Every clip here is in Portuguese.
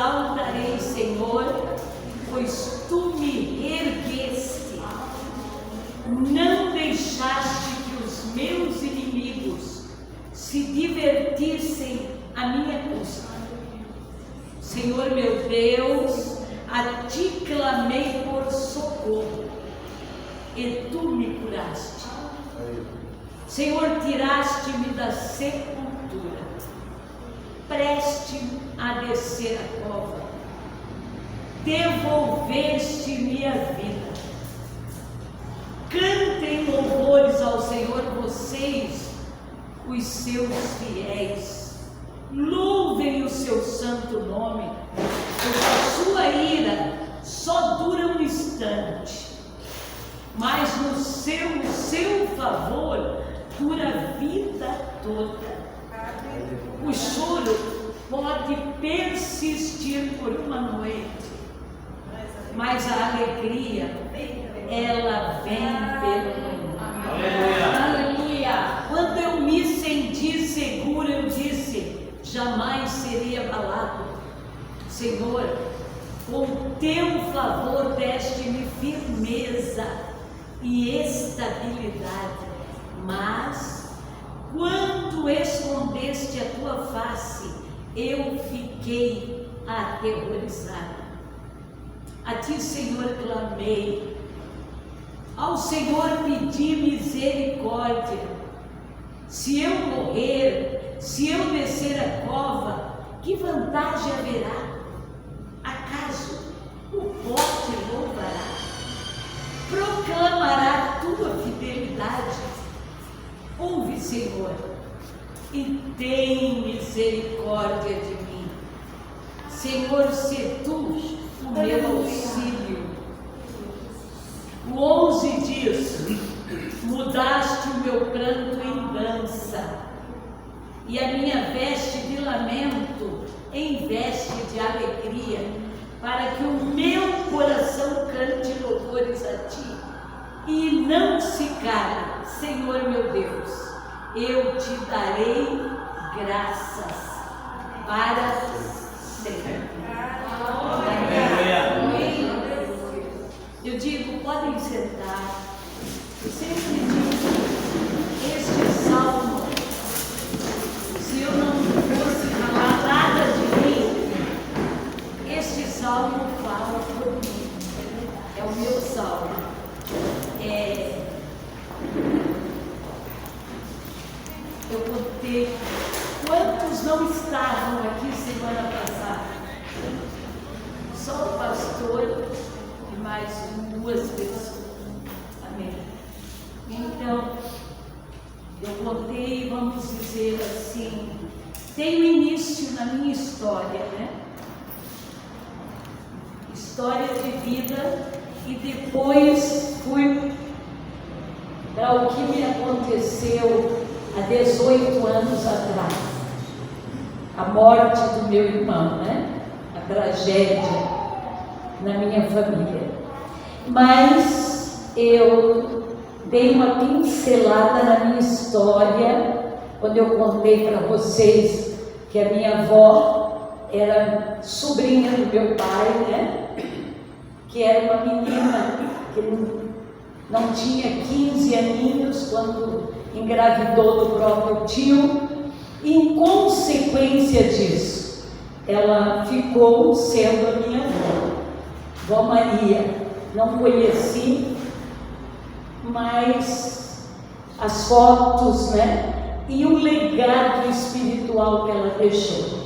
exaltarei, Senhor, pois tu me ergueste. Não deixaste que os meus inimigos se divertissem à minha custa. Senhor meu Deus, a ti clamei por socorro, e tu me curaste. Senhor, tiraste-me da sepultura, preste-me a descer a cova, devolveste-me a vida. Cantem louvores ao Senhor vocês, os seus fiéis, louvem o seu santo nome, pois a sua ira só dura um instante, mas no seu favor dura a vida toda. O choro pode persistir por uma noite, mas a alegria, ela vem pela manhã. Aleluia! Quando eu me senti seguro, eu disse: jamais serei abalado. Senhor, com teu favor deste-me firmeza e estabilidade, mas quando escondeste a tua face, eu fiquei aterrorizada. A ti, Senhor, clamei, ao Senhor pedi misericórdia. Se eu morrer, se eu descer a cova, que vantagem haverá? Acaso o pó te louvará? Proclamará tua fidelidade? Ouve, Senhor, e tem misericórdia de mim. Senhor, se tu o meu auxílio. O 11 diz: mudaste o meu pranto em dança, e a minha veste de lamento em veste de alegria, para que o meu coração cante louvores a ti, e não se cale. Senhor meu Deus, eu te darei graças para sempre. Eu digo, podem sentar. Eu sempre digo, este salmo, se eu não fosse falar nada de mim, este salmo fala por mim. É o meu salmo. Eu contei quantos não estavam aqui semana passada. Só o pastor e mais 2 pessoas. Amém. Então, eu contei, vamos dizer assim, tem um início na minha história, né? História de vida, e depois fui para o que me aconteceu há 18 anos atrás. A morte do meu irmão, né? A tragédia na minha família. Mas eu dei uma pincelada na minha história quando eu contei para vocês que a minha avó era sobrinha do meu pai, né? Que era uma menina que não tinha 15 aninhos quando engravidou do próprio tio, e em consequência disso, ela ficou sendo a minha avó, Vó Maria. Não conheci, mas as fotos, né? E o legado espiritual que ela deixou.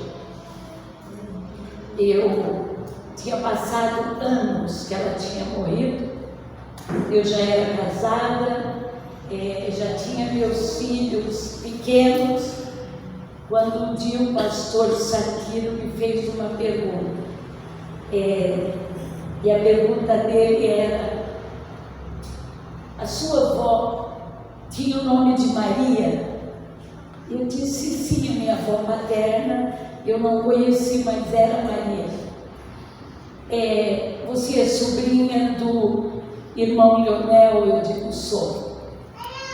Eu tinha passado anos que ela tinha morrido, eu já era casada, já tinha meus filhos pequenos, quando um dia o pastor Satiro me fez uma pergunta, e a pergunta dele era: a sua avó tinha o nome de Maria? Eu disse sim, minha avó materna, eu não conheci, mas era Maria. Você é sobrinha do irmão Leonel? Eu digo, sou,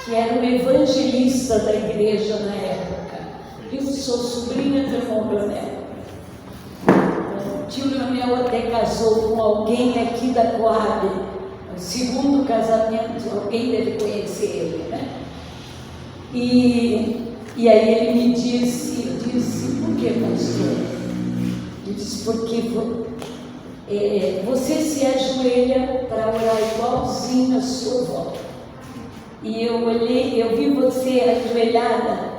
que era um evangelista da igreja na época. Eu sou sobrinha do irmão Leonel. Então, tio Leonel até casou com alguém aqui da Coab, o segundo casamento, alguém deve conhecer ele, né? E aí ele me disse, por que, pastor? Ele disse, porque você se ajoelha para orar igualzinho a sua avó. E eu olhei, eu vi você ajoelhada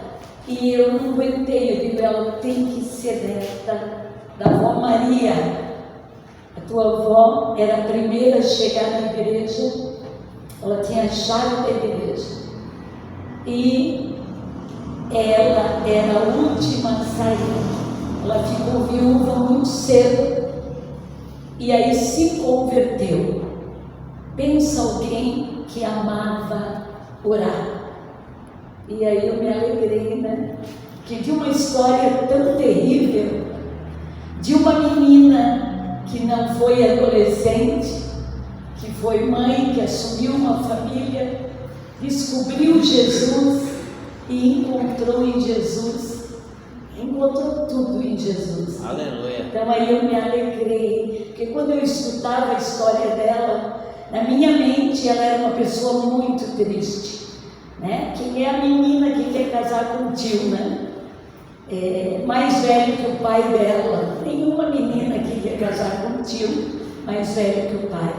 e eu não aguentei. Eu digo, ela tem que ser neta da avó Maria. A tua avó era a primeira a chegar na igreja, ela tinha a chave da igreja. E ela era a última a sair. Ela ficou viúva muito cedo e aí se converteu. Pensa alguém que amava orar. E aí eu me alegrei, né? Que vi uma história tão terrível de uma menina que não foi adolescente, que foi mãe, que assumiu uma família, descobriu Jesus e encontrou em Jesus, encontrou tudo em Jesus. Aleluia. Então aí eu me alegrei, porque quando eu escutava a história dela, na minha mente ela era uma pessoa muito triste, né? Quem é a menina que quer casar com o tio, né? Mais velho que o pai dela. Nenhuma menina que quer casar com o tio mais velho que o pai.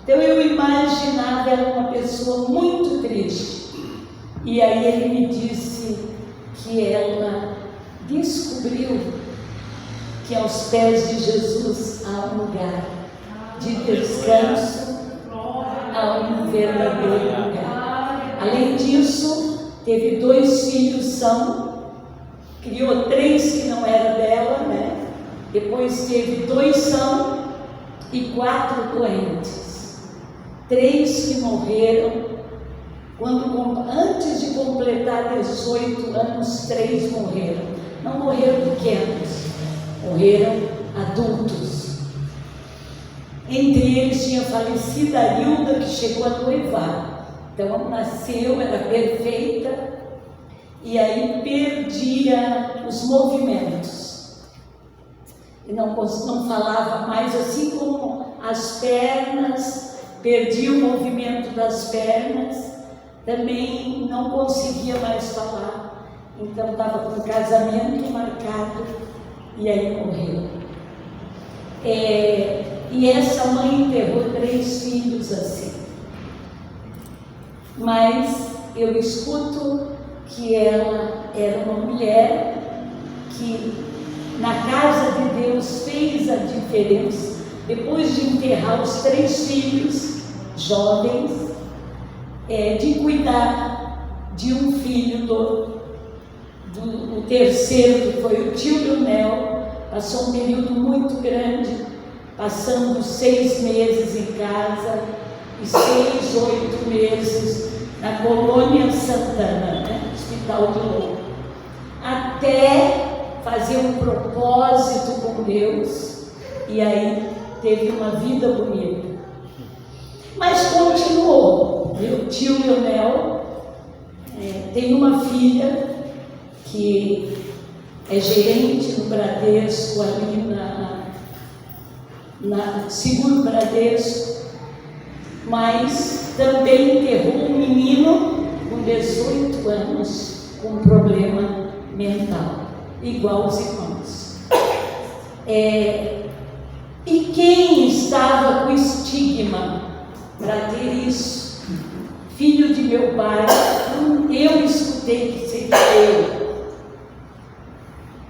Então eu imaginava ela uma pessoa muito triste. E aí ele me disse que ela descobriu que aos pés de Jesus há um lugar de descanso, há um verdadeiro lugar. Além disso, teve 2 filhos criou 3 que não eram dela, né? Depois teve 2 e 4 doentes. 3 que morreram. Antes de completar 18 anos, 3 morreram. Não morreram pequenos, morreram adultos. Entre eles tinha falecido a Hilda, que chegou a noivar. Então nasceu, era perfeita, e aí perdia os movimentos. E não falava mais, assim como as pernas, perdia o movimento das pernas, também não conseguia mais falar. Então estava com o casamento marcado e aí morreu. E essa mãe enterrou 3 filhos assim. Mas eu escuto que ela era uma mulher que na casa de Deus fez a diferença. Depois de enterrar os 3 filhos jovens, de cuidar de um filho do terceiro, que foi o tio Leonel, passou um período muito grande, passando 6 meses em casa e 6, 8 meses na Colônia Santana, né? Hospital de Lourdes, até fazer um propósito com Deus, e aí teve uma vida bonita. Mas continuou. Meu tio Leonel tem uma filha que é gerente no Bradesco, ali na Seguro Bradesco, mas também enterrou um menino com 18 anos com problema mental, igual os irmãos. E quem estava com estigma para ter isso? Filho de meu pai, eu escutei que seria eu.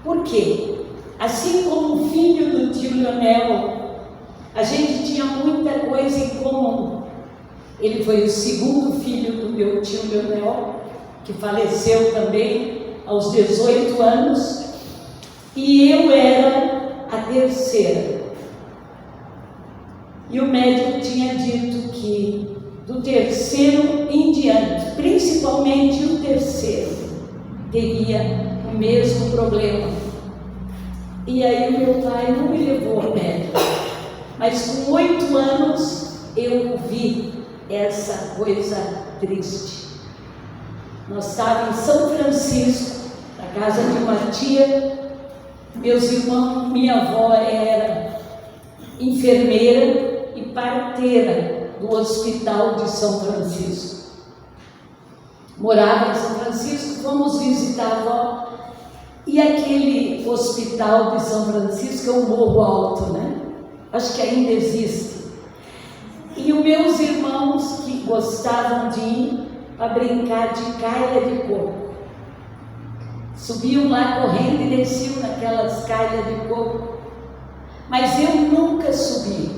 Por quê? Assim como o filho do tio Leonel, a gente tinha muita coisa em comum. Ele foi o segundo filho do meu tio Leonel, que faleceu também aos 18 anos, e eu era a terceira. E o médico tinha dito que do terceiro em diante, principalmente o terceiro, teria o mesmo problema. E aí o meu pai não me levou ao médico, mas com 8 anos eu vi essa coisa triste. Nós estávamos em São Francisco, na casa de uma tia, meus irmãos, minha avó era enfermeira e parteira do Hospital de São Francisco. Morava em São Francisco, fomos visitar a avó. E aquele hospital de São Francisco é um morro alto, né? Acho que ainda existe. E os meus irmãos que gostavam de ir para brincar de calha de coco, subiam lá correndo e desciam naquelas calhas de coco. Mas eu nunca subi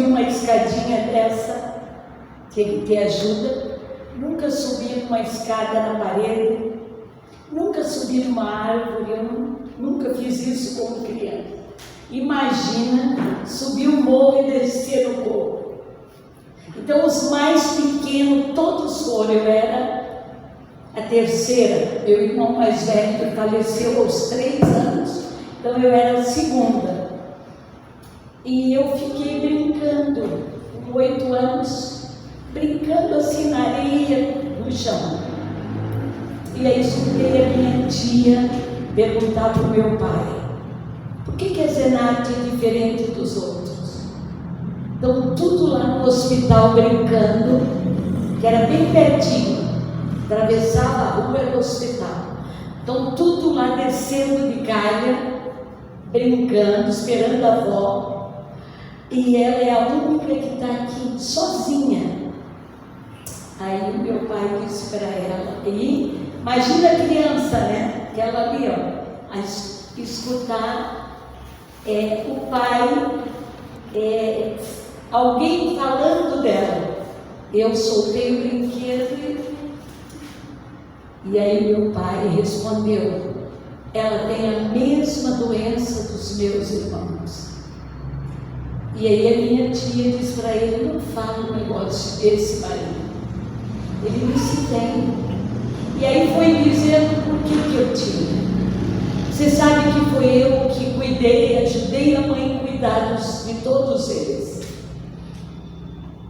uma escadinha dessa que ajuda, nunca subi uma escada na parede, nunca subi numa árvore, eu nunca fiz isso como criança. Imagina subir o morro e descer o coco. Então os mais pequenos todos foram, eu era a terceira, meu irmão mais velho faleceu aos 3 anos, então eu era a segunda. E eu fiquei brincando, com 8 anos, brincando assim na areia, no chão. E aí escutei a minha tia perguntar para o meu pai: por que a Zenate é diferente dos outros? Então tudo lá no hospital brincando, que era bem pertinho, atravessava a rua e o hospital. Então tudo lá descendo de calha, brincando, esperando a avó. E ela é a única que está aqui sozinha. Aí o meu pai disse para ela, e imagina a criança, né? Que ela ali, ó, a escutar o pai, alguém falando dela. Eu soltei o brinquedo e aí meu pai respondeu: ela tem a mesma doença dos meus irmãos. E aí a minha tia disse para ele: não fala um negócio desse, marido. Ele disse: tem. E aí foi dizendo por que eu tinha. Você sabe que foi eu que cuidei, ajudei a mãe a cuidar de todos eles.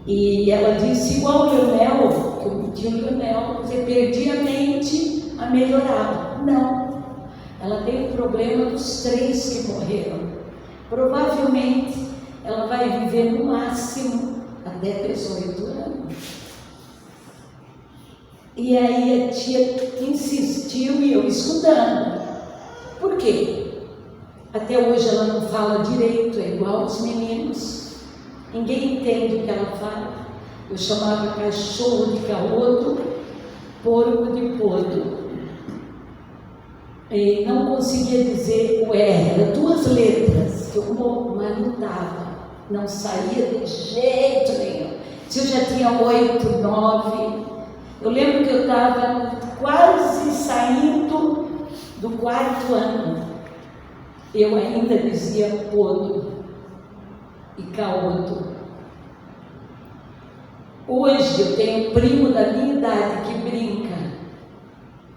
E ela disse, igual o Leonel, que eu tinha o Leonel, você perdia a mente, a melhorava. Não. Ela tem o problema dos 3 que morreram. Provavelmente ela vai viver no máximo até 18 anos. E aí a tia insistiu e eu escutando. Por quê? Até hoje ela não fala direito, é igual aos meninos. Ninguém entende o que ela fala. Eu chamava cachorro de caroto, porco de podre. E não conseguia dizer o R, era 2 letras que eu malutava, não saía de jeito nenhum. Se eu já tinha 8, 9, eu lembro que eu estava quase saindo do 4º ano, eu ainda dizia podre e caoto. Hoje eu tenho um primo da minha idade que brinca.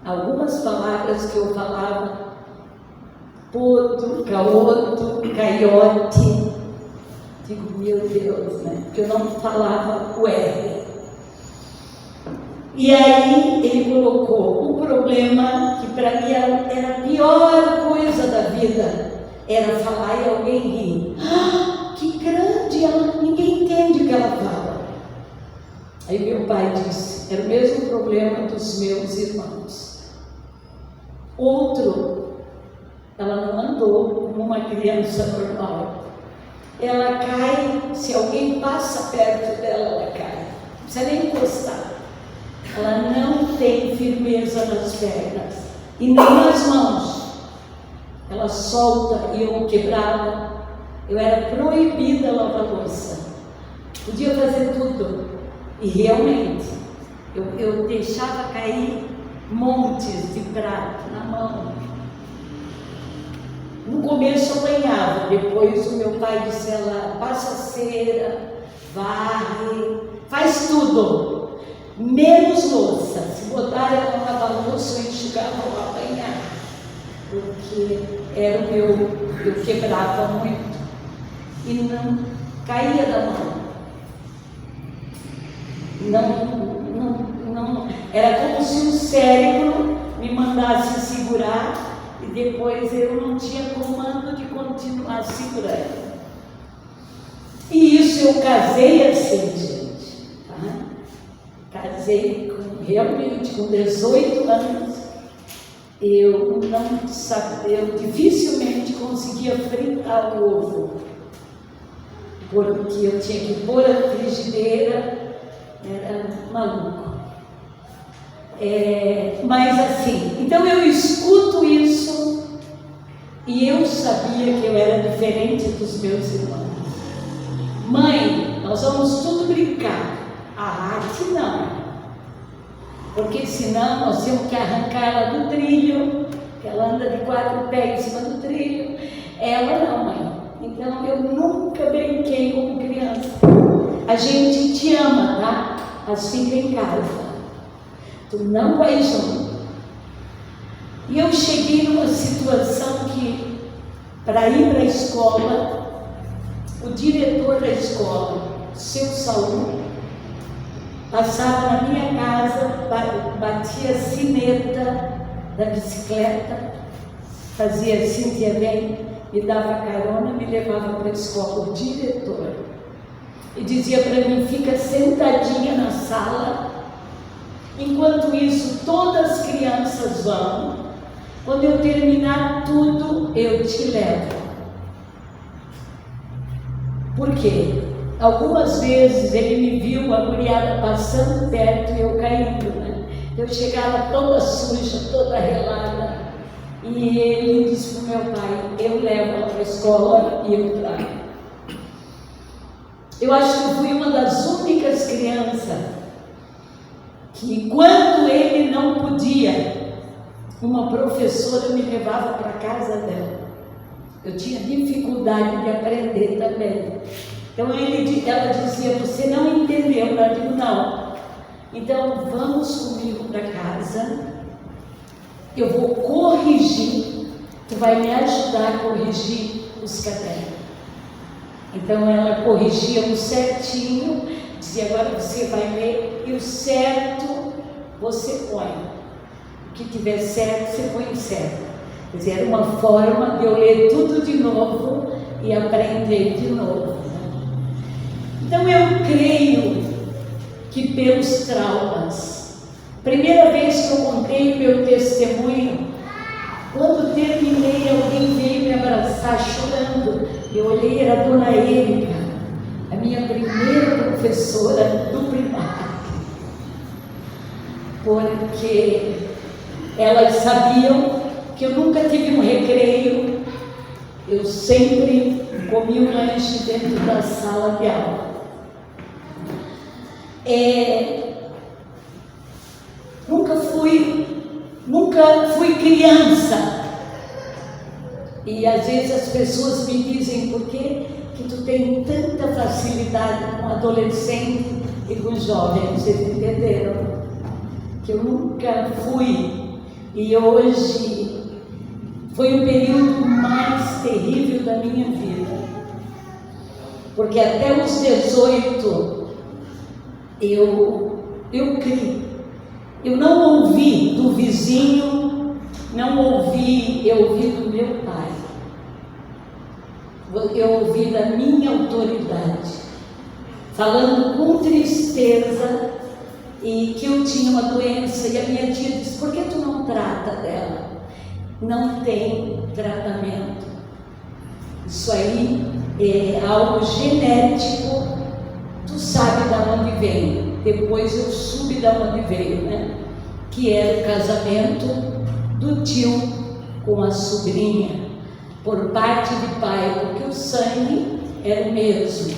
Algumas palavras que eu falava, poto, caoto, caiote, digo, meu Deus, né? Porque eu não falava o R. E aí ele colocou o problema que para mim era a pior coisa da vida, era falar e alguém rir. Ah, que grande, ninguém entende o que ela fala. Aí meu pai disse, era o mesmo problema dos meus irmãos. Outro, ela não andou como uma criança normal. Ela cai, se alguém passa perto dela, ela cai. Não precisa nem encostar. Ela não tem firmeza nas pernas e nem nas mãos. Ela solta e eu quebrava. Eu era proibida lavar louça. Podia fazer tudo. E realmente, eu deixava cair montes de prato na mão. No começo eu apanhava, depois o meu pai disse, ela passa cera, varre, faz tudo, menos louça. Se botar ela na lavar louça, eu enxugava ou apanhava, porque era o eu quebrava muito e não caía da mão. Não, era como se o cérebro me mandasse segurar e depois eu não tinha comando de continuar segurando. isso eu casei assim, gente. Tá? Casei realmente com 18 anos. Eu não sabia, eu dificilmente conseguia fritar o ovo, porque eu tinha que pôr a frigideira, era maluco. Mas assim, então eu escuto isso e eu sabia que eu era diferente dos meus irmãos. Mãe, nós vamos tudo brincar. A arte não. Porque senão nós temos que arrancar ela do trilho, que ela anda de 4 pés em cima do trilho. Ela não, mãe. Então eu nunca brinquei como criança. A gente te ama, tá? Mas fica em casa. Tu não vai junto. E eu cheguei numa situação que, para ir para a escola, o diretor da escola, seu Saúl, passava na minha casa, batia a sineta da bicicleta, fazia assim, dizia bem, me dava carona, me levava para a escola, o diretor, e dizia para mim, fica sentadinha na sala, enquanto isso todas as crianças vão, quando eu terminar tudo, eu te levo. Por quê? Algumas vezes ele me viu, a guriada passando perto e eu caindo, né? Eu chegava toda suja, toda relada, e ele disse para o meu pai, eu levo ela para a escola e eu trago. Eu acho que fui uma das únicas crianças que, quando ele não podia, uma professora me levava para a casa dela. Eu tinha dificuldade de aprender também. Então ela dizia, você não entendeu? Eu digo, não. Então vamos comigo para casa, eu vou corrigir, tu vai me ajudar a corrigir os cadernos. Então ela corrigia um certinho, dizia, agora você vai ler, e o certo você põe. O que tiver certo, você põe certo. Quer dizer, era uma forma de eu ler tudo de novo e aprender de novo. Então eu creio que pelos traumas, primeira vez que eu contei meu testemunho, quando terminei, alguém veio me abraçar chorando. Eu olhei, era a dona Érica, a minha primeira professora do primário, porque elas sabiam que eu nunca tive um recreio, eu sempre comi um lanche dentro da sala de aula. Nunca fui criança. E às vezes as pessoas me dizem, por que tu tem tanta facilidade com adolescente e com jovens? Vocês entenderam? Que eu nunca fui. E hoje foi o período mais terrível da minha vida. Porque até os 18 eu criei. Eu não ouvi do vizinho, eu ouvi do meu pai. Eu ouvi da minha autoridade, falando com tristeza e que eu tinha uma doença. E a minha tia disse, por que tu não trata dela? Não tem tratamento. Isso aí é algo genético, tu sabe de onde vem. Depois eu soube de onde veio, né? Que era o casamento do tio com a sobrinha, por parte de pai, porque o sangue era o mesmo.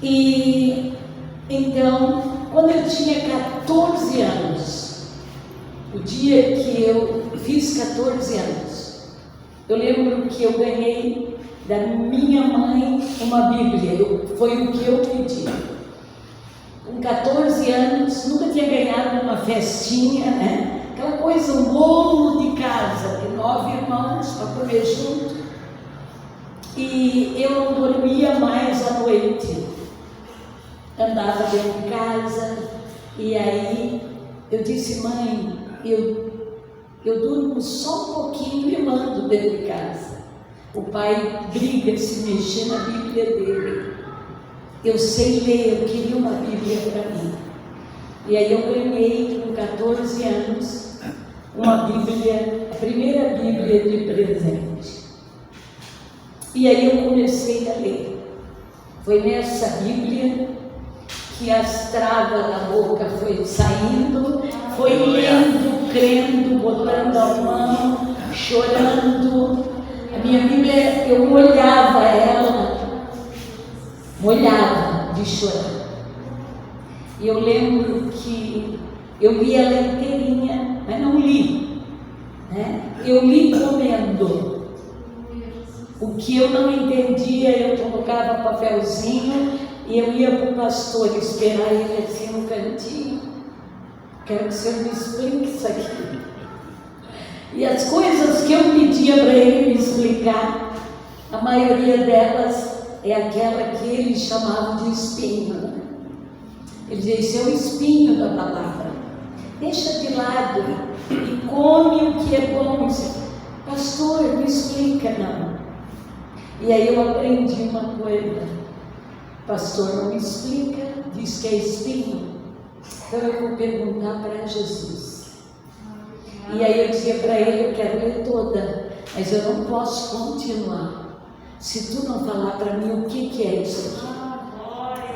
E então, quando eu tinha 14 anos, o dia que eu fiz 14 anos, eu lembro que eu ganhei da minha mãe uma Bíblia, foi o que eu pedi. Com 14 anos, nunca tinha ganhado uma festinha, né? Aquela coisa, um bolo de casa, de 9 irmãos para comer junto. E eu não dormia mais à noite. Andava dentro de casa, e aí eu disse, mãe, eu durmo só um pouquinho e mando dentro de casa. O pai briga se mexer na Bíblia dele. eu sei ler, eu queria uma Bíblia para mim. E aí eu ganhei, com 14 anos, uma Bíblia, a primeira Bíblia de presente. E aí eu comecei a ler. Foi nessa Bíblia que as travas da boca foi saindo, foi lendo, crendo, botando a mão, chorando. A minha Bíblia, eu molhava ela, molhava de chorar. E eu lembro que eu li ela inteirinha, mas não li, né? Eu li comendo. O que eu não entendia, eu colocava papelzinho e eu ia para o pastor esperar ele assim no cantinho. Quero que o senhor me explique isso aqui. E as coisas que eu pedia para ele me explicar, a maioria delas é aquela que ele chamava de espinho. Ele dizia, esse é o espinho da palavra. Deixa de lado e come o que é bom. Pastor, me explica, não. E aí eu aprendi uma coisa. Pastor, não me explica, diz que é espinho. Então eu vou perguntar para Jesus. E aí eu dizia para ele, eu quero ler toda, mas eu não posso continuar se tu não falar para mim o que é isso aqui.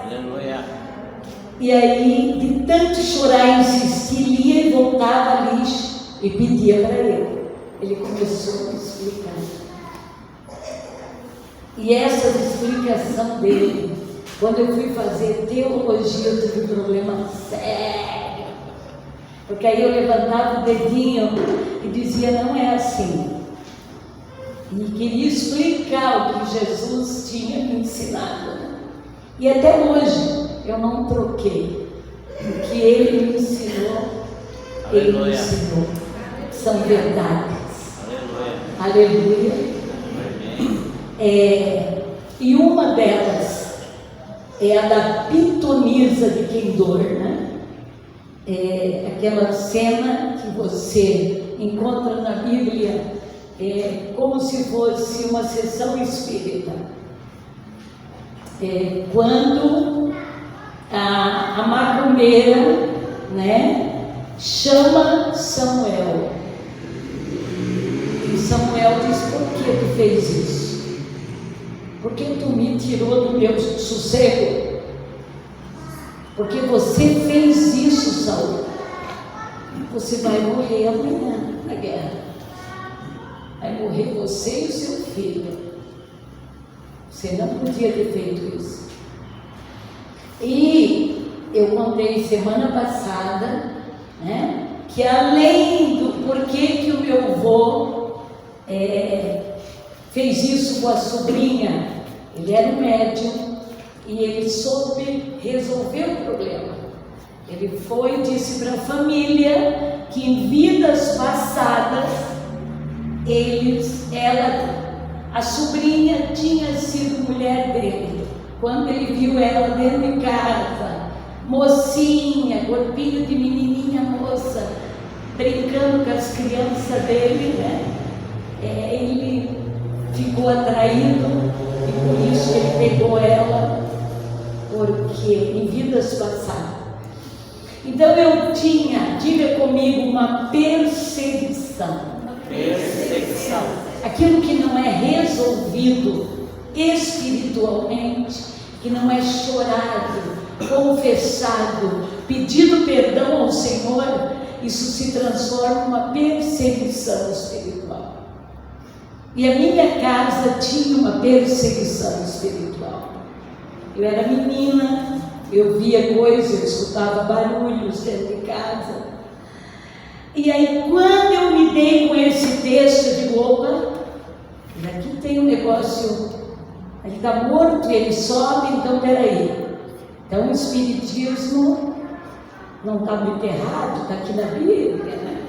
Aleluia. E aí, de tanto chorar, insistir, lia e voltava ali e pedia para ele. Ele começou a me explicar. E essa explicação dele, quando eu fui fazer teologia, eu tive um problema sério. Porque aí eu levantava o dedinho e dizia, não é assim. E queria explicar o que Jesus tinha me ensinado. E até hoje eu não troquei. O que ele me ensinou, ele me ensinou. São verdades. Aleluia. E uma delas é a da pitonisa de Kendor, né? Aquela cena que você encontra na Bíblia, como se fosse uma sessão espírita. Quando a macumbeira, né, chama Samuel. E Samuel diz, por que tu fez isso? Porque tu me tirou do meu sossego? Porque você fez isso, Saul. Você vai morrer amanhã na guerra. Vai morrer você e o seu filho. Você não podia ter feito isso. E eu contei semana passada, né, que além do porquê que o meu avô fez isso com a sobrinha, ele era um médium e ele soube resolver o problema. Ele foi e disse para a família que em vidas passadas a sobrinha tinha sido mulher dele. Quando ele viu ela dentro de casa, mocinha, corpinho de menininha moça, brincando com as crianças dele, né? Ele ficou atraído e por isso ele pegou ela, porque em vidas passadas. Então eu tinha, diga comigo, uma perseguição. Perseguição. Aquilo que não é resolvido espiritualmente, que não é chorado, confessado, pedido perdão ao Senhor, isso se transforma em uma perseguição espiritual. E a minha casa tinha uma perseguição espiritual. Eu era menina, eu via coisas, eu escutava barulhos dentro de casa. E aí quando eu me dei com esse texto, eu digo, opa, aqui tem um negócio, ele está morto, ele sobe, então peraí. Então o espiritismo não está muito errado, está aqui na Bíblia, né?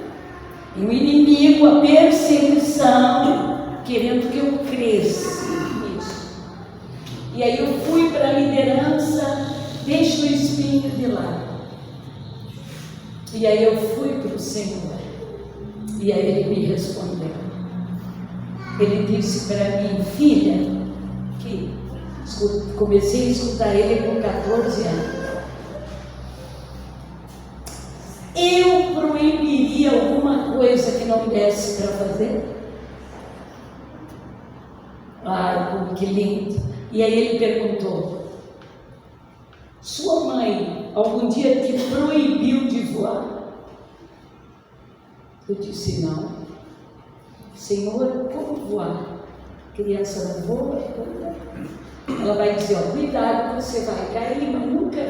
E o inimigo, a perseguição, querendo que eu cresça nisso. E aí eu fui para a liderança, deixa o espinho de lado. E aí eu fui para o Senhor. E aí ele me respondeu. Ele disse para mim, filha, que comecei a escutar ele com 14 anos. Eu proibiria alguma coisa que não desse para fazer? Ai, que lindo. E aí ele perguntou: sua mãe algum dia te proibiu de voar? Eu disse: não. Senhor, como voar? Criança não voa? Ela vai dizer: ó, cuidado, você vai cair, mas nunca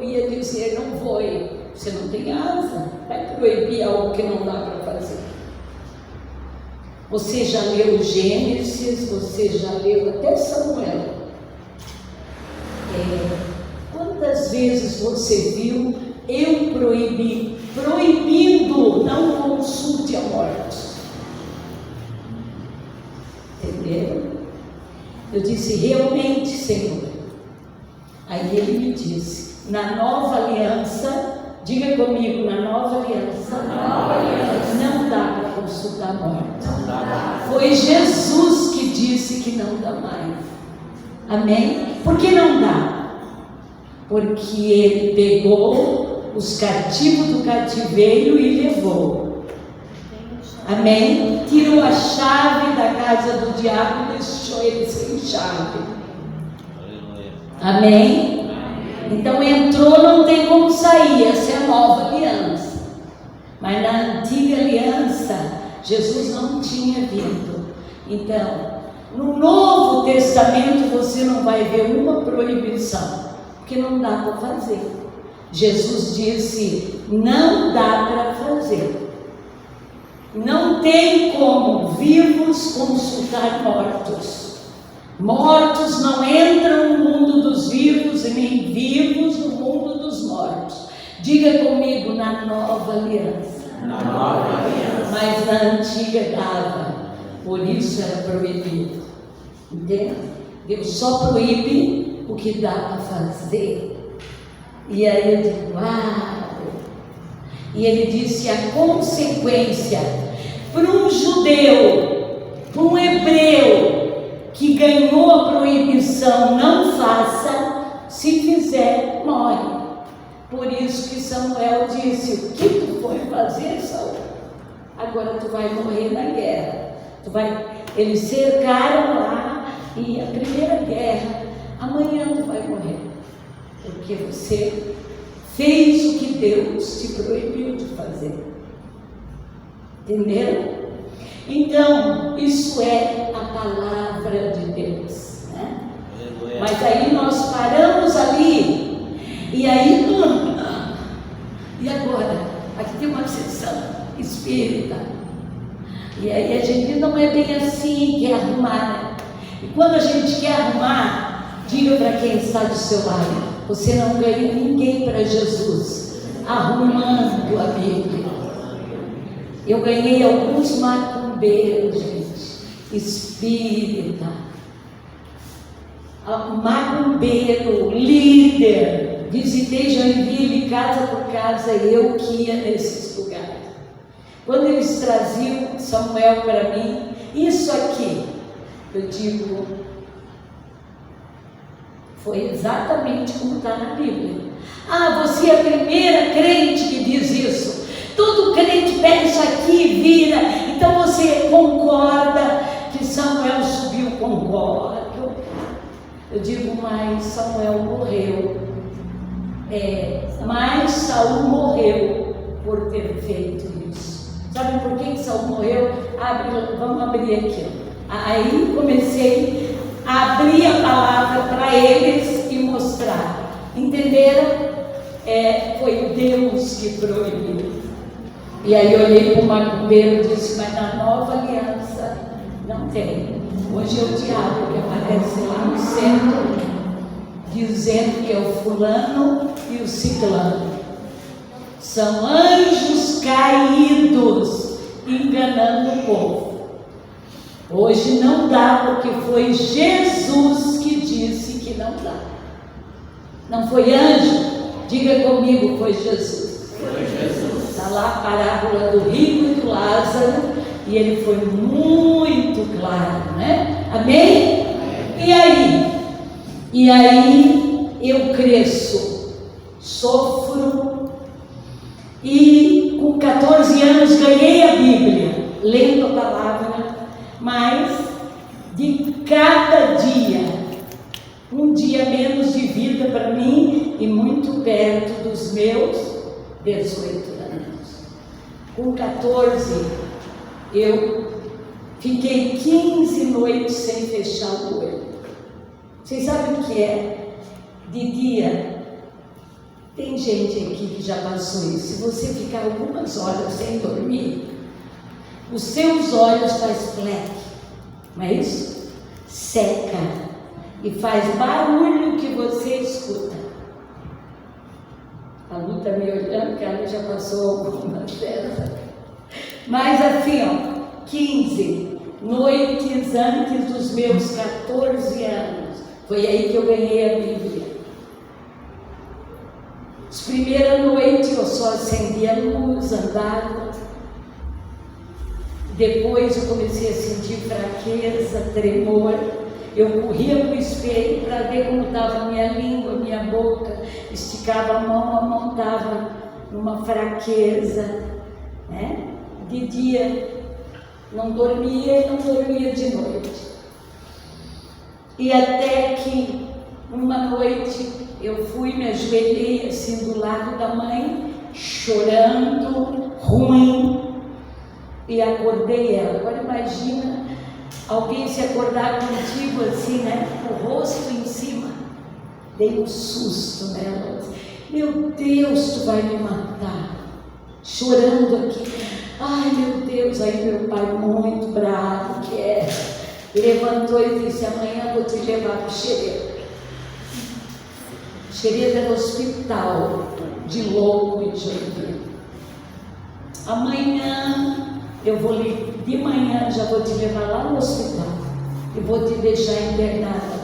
ia dizer: não voe, você não tem asa. Vai proibir algo que não dá para fazer. Você já leu Gênesis, você já leu até Samuel. Quantas vezes você viu eu proibindo não consulte a morte? Entendeu? Eu disse: realmente, Senhor. Aí ele me disse: na nova aliança, diga comigo, na nova aliança, não dá para consultar a morte. Foi Jesus que disse que não dá mais. Amém? Por que não dá? Porque ele pegou os cativos do cativeiro e levou. Amém? Tirou a chave da casa do diabo e deixou ele sem chave. Amém? Então entrou, não tem como sair. Essa é a nova aliança. Mas na antiga aliança, Jesus não tinha vindo. Então, no Novo Testamento você não vai ver uma proibição, porque não dá para fazer. Jesus disse: não dá para fazer. Não tem como vivos consultar mortos. Mortos não entram no mundo dos vivos e nem vivos no mundo dos mortos. Diga comigo: na nova aliança. Na nova aliança. Mas na antiga dava, por isso era proibido. Entende? Deus só proíbe o que dá para fazer. E aí eu digo: uau! E ele disse: a consequência para um judeu, para um hebreu que ganhou a proibição, não faça, se fizer, morre. Por isso que Samuel disse: o que tu foi fazer, Saul? Agora tu vai morrer na guerra. Eles cercaram lá, e a primeira guerra, amanhã tu vai morrer, porque você fez o que Deus te proibiu de fazer. Entenderam? Então, isso é a palavra de Deus, né? Mas aí nós paramos ali, e aí, e agora? Aqui tem uma sessão espírita, e aí a gente não é bem assim, quer arrumar, né? E quando a gente quer arrumar, diga para quem está do seu lado: você não ganha ninguém para Jesus arrumando a Bíblia. Eu ganhei alguns macumbeiros, gente, espírita, macumbeiro, líder. Visitei Joinville casa por casa, eu que ia nesses lugares. Quando eles traziam Samuel para mim, isso aqui, eu digo, foi exatamente como está na Bíblia. Ah, você é a primeira crente que diz isso. Todo crente pega isso aqui e vira. Então você concorda que Samuel subiu? Concordo. Eu digo: mas Samuel morreu. Mas Saul morreu por ter feito isso. Sabe por que Saul morreu? Vamos abrir aqui. Aí comecei a abrir a palavra para eles e mostrar. Entenderam? Foi Deus que proibiu. E aí eu olhei para o macumbeiro e disse: mas na nova aliança não tem. Hoje é o diabo que aparece lá no centro, dizendo que é o fulano e o ciclano. São anjos caídos enganando o povo. Hoje não dá, porque foi Jesus que disse que não dá. Não foi anjo? Diga comigo: foi Jesus. Foi Jesus. Está lá a parábola do rico e do Lázaro, e ele foi muito claro, né? Amém? E aí, E aí eu cresço, sofro, e com 14 anos ganhei a Bíblia, lendo a palavra, mas de cada dia, um dia menos de vida para mim e muito perto dos meus 18 anos. Com 14, eu fiquei 15 noites sem fechar o olho. Vocês sabem o que é? De dia, tem gente aqui que já passou isso. Se você ficar algumas horas sem dormir, os seus olhos faz pleque, não é isso? Seca e faz barulho que você escuta. A Lu está me olhando, que ela já passou algumas delas. Mas assim, ó, 15 noites antes dos meus 14 anos, foi aí que eu ganhei a Bíblia. As primeiras noites eu só acendia a luz, andava. Depois eu comecei a sentir fraqueza, tremor. Eu corria para o espelho para ver como estava a minha língua, a minha boca. Esticava a mão estava numa fraqueza, né? De dia não dormia e não dormia de noite. E até que uma noite eu fui, me ajoelhei assim do lado da mãe, chorando, ruim, e acordei ela. Agora imagina alguém se acordar contigo assim, né? O rosto em cima. Dei um susto nela. Meu Deus, tu vai me matar. Chorando aqui. Ai, meu Deus. Aí meu pai, muito bravo que é, levantou e disse: amanhã eu vou te levar para o Xereda. Xereda era hospital de louco em Joinville. Amanhã eu vou de manhã, já vou te levar lá no hospital e vou te deixar internada.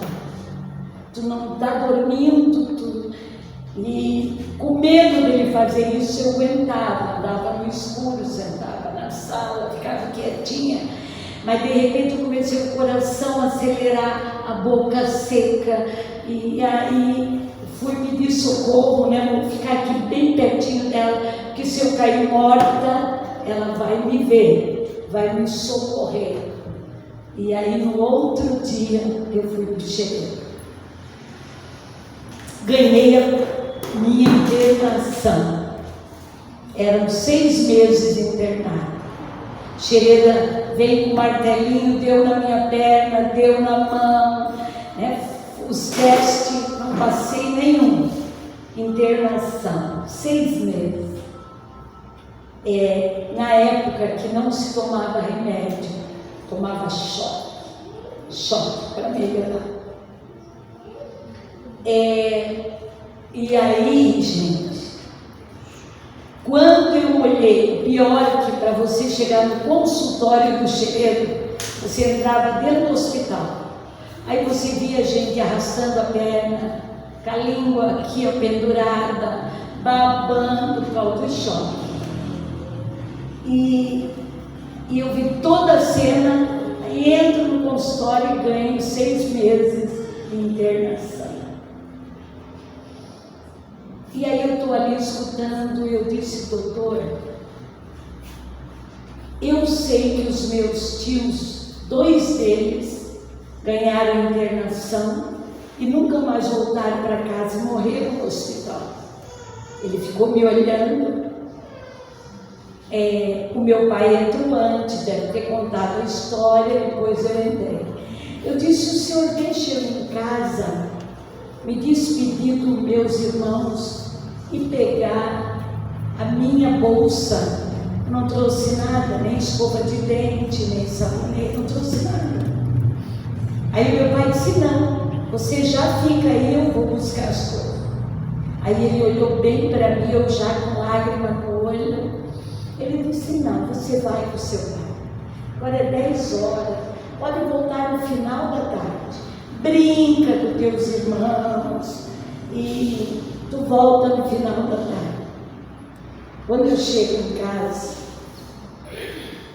Tu não está dormindo, e com medo dele fazer isso eu aguentava, andava no escuro, sentava na sala, ficava quietinha, mas de repente eu comecei o coração a acelerar, a boca seca, e aí fui pedir socorro, né? Vou ficar aqui bem pertinho dela, que se eu cair morta, ela vai me ver, vai me socorrer. E aí no outro dia eu fui para o Xereda. Ganhei a minha internação. Eram 6 meses internada. Xereda veio com um martelinho, deu na minha perna, deu na mão, né? Os testes, não passei nenhum. Internação, 6 meses. Na época que não se tomava remédio, tomava choque para melhorar. E aí, gente, quando eu olhei, pior que para você chegar no consultório do Xereda, você entrava dentro do hospital, aí você via gente arrastando a perna, com a língua aqui ó, pendurada, babando por causa do choque. E eu vi toda a cena, aí entro no consultório e ganho 6 meses de internação. E aí eu estou ali escutando, e eu disse: doutor, eu sei que os meus tios, 2 deles, ganharam internação e nunca mais voltaram para casa e morreram no hospital. Ele ficou me olhando. O meu pai entrou antes, deve ter contado a história, depois eu entrei. Eu disse: o senhor deixa eu ir em casa, me despedir dos meus irmãos e pegar a minha bolsa. Não trouxe nada, nem escova de dente, nem sabonete, não trouxe nada. Aí meu pai disse: não, você já fica aí, eu vou buscar as coisas. Aí ele olhou bem para mim, eu já com lágrima no olho. Ele disse: não, você vai com o seu pai. Agora é 10 horas, pode voltar no final da tarde. Brinca com teus irmãos e tu volta no final da tarde. Quando eu chego em casa,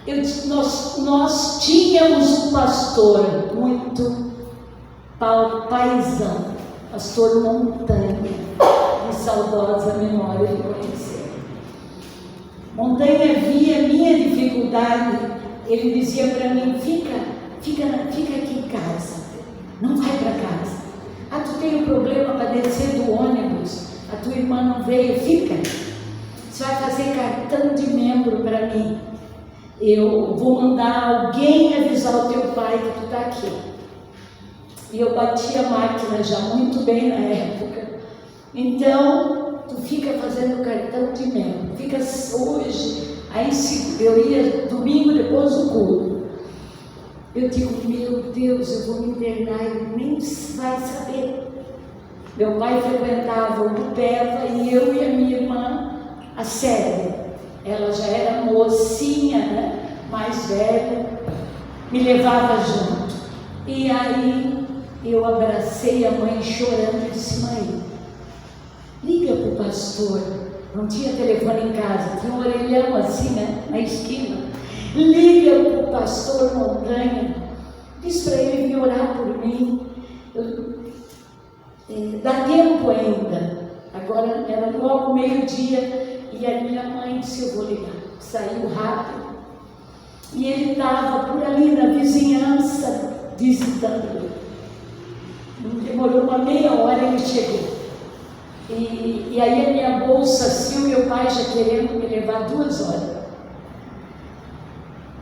eu disse, nós tínhamos um pastor muito paizão. pastor Montanha, de saudosa memória de conhecer. Montanha via minha dificuldade, ele dizia para mim, fica aqui em casa, não vai para casa. Ah, tu tem um problema para descer do ônibus, a tua irmã não veio, fica. Você vai fazer cartão de membro para mim. Eu vou mandar alguém avisar o teu pai que tu está aqui. E eu bati a máquina já muito bem na época. Então, tu fica fazendo cartão de membro. Fica hoje, aí eu ia domingo depois do culto. Eu digo, meu Deus, eu vou me internar, ele nem vai saber. Meu pai frequentava o Bupeva e eu e a minha irmã, a Célia. Ela já era mocinha, né? Mais velha, me levava junto. E aí eu abracei a mãe chorando e disse, mãe, liga para o pastor. Não tinha telefone em casa, tinha um orelhão assim, né? Na esquina. Liga para o pastor Montanha, diz para ele vir orar por mim. Dá tempo ainda. Agora era logo meio-dia e a minha mãe disse, eu vou ligar. Saiu rápido. E ele estava por ali na vizinhança visitando ele. Demorou uma meia hora, ele chegou. E aí a minha bolsa assim, o meu pai já querendo me levar 2 horas.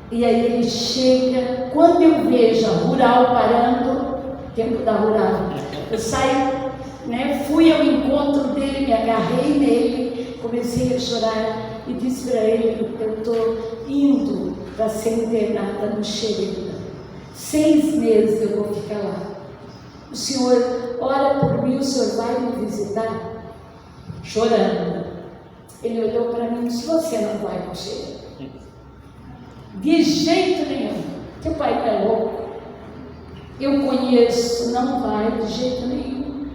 E aí ele chega, quando eu vejo a Rural parando, tempo da Rural, eu saio, né, fui ao encontro dele, me agarrei nele, comecei a chorar e disse para ele, eu estou indo para ser internada no Xereta. 6 meses eu vou ficar lá. O senhor ora por mim, o senhor vai me visitar? Chorando. Ele olhou para mim e disse, você não vai no Xereta. De jeito nenhum. Teu pai não é louco. Eu conheço, não vai de jeito nenhum.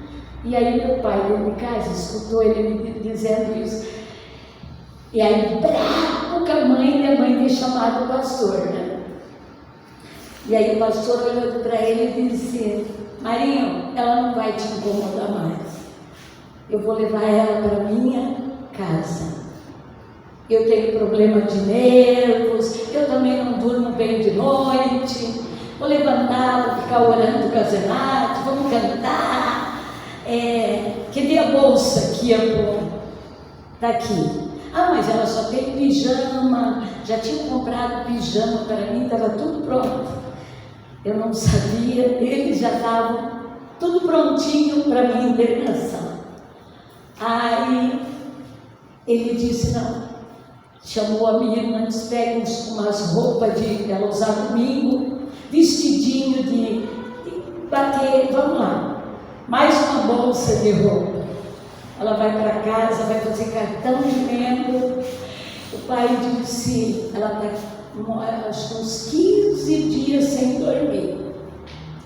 E aí meu pai dentro de casa escutou ele me dizendo isso. E aí, bravo com a mãe ter chamado o pastor, né? E aí o pastor olhou para ele e disse, Marinho, ela não vai te incomodar mais. Eu vou levar ela para minha casa. Eu tenho problema de nervos, eu também não durmo bem de noite. Vou levantar, vou ficar orando com a Zenate, vamos cantar. Cadê a bolsa que eu tá aqui? Ah, mas ela só tem pijama, já tinha comprado pijama para mim, estava tudo pronto. Eu não sabia, eles já estavam tudo prontinho para minha internação. Aí ele disse, não, chamou a minha irmã, disse, pega umas roupas ela usava domingo, vestidinho de bater, vamos lá, mais uma bolsa de roupa. Ela vai para casa, vai fazer cartão de membro. O pai disse, ela está acho que uns 15 dias sem dormir.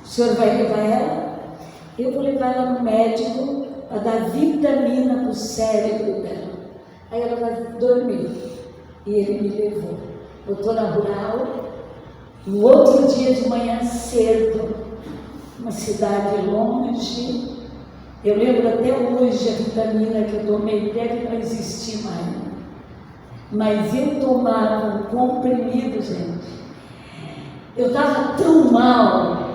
O senhor vai levar ela? Eu vou levar ela no médico para dar vitamina para o cérebro dela. Aí ela vai dormir. E ele me levou. Botou na Rural. No outro dia de manhã cedo, uma cidade longe. Eu lembro até hoje a vitamina que eu tomei, deve não existir mais. Mas eu tomava um comprimido, gente. Eu estava tão mal,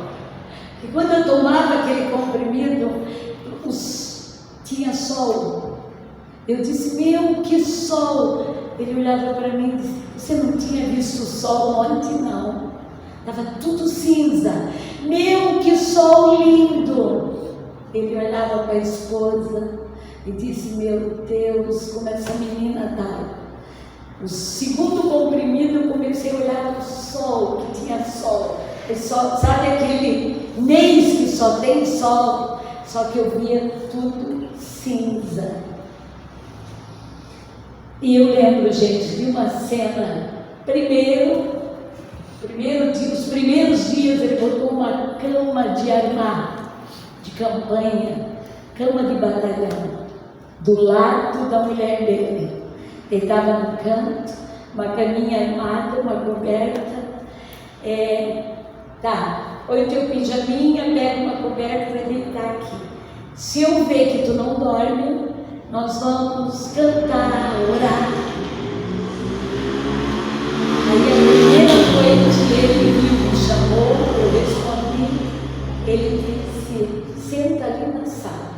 que quando eu tomava aquele comprimido, tinha sol. Eu disse, meu, que sol! Ele olhava para mim e disse, você não tinha visto o sol ontem, não. Estava tudo cinza. Meu, que sol lindo! Ele olhava para a esposa e disse, meu Deus, como essa menina está. O segundo comprimido eu comecei a olhar o sol, que tinha sol. Sabe aquele mês que só tem sol? Só que eu via tudo cinza. E eu lembro, gente, de uma cena. Os primeiros dias ele botou uma cama de armar, de campanha, cama de batalhão, do lado da mulher dele. Ele estava no canto, uma caminha armada, uma coberta. Tá, põe o teu pijaminha, pega uma coberta para deitar aqui. Se eu ver que tu não dorme, nós vamos cantar, orar. Aí a primeira noite ele me chamou, eu respondi, ele disse, senta ali na sala,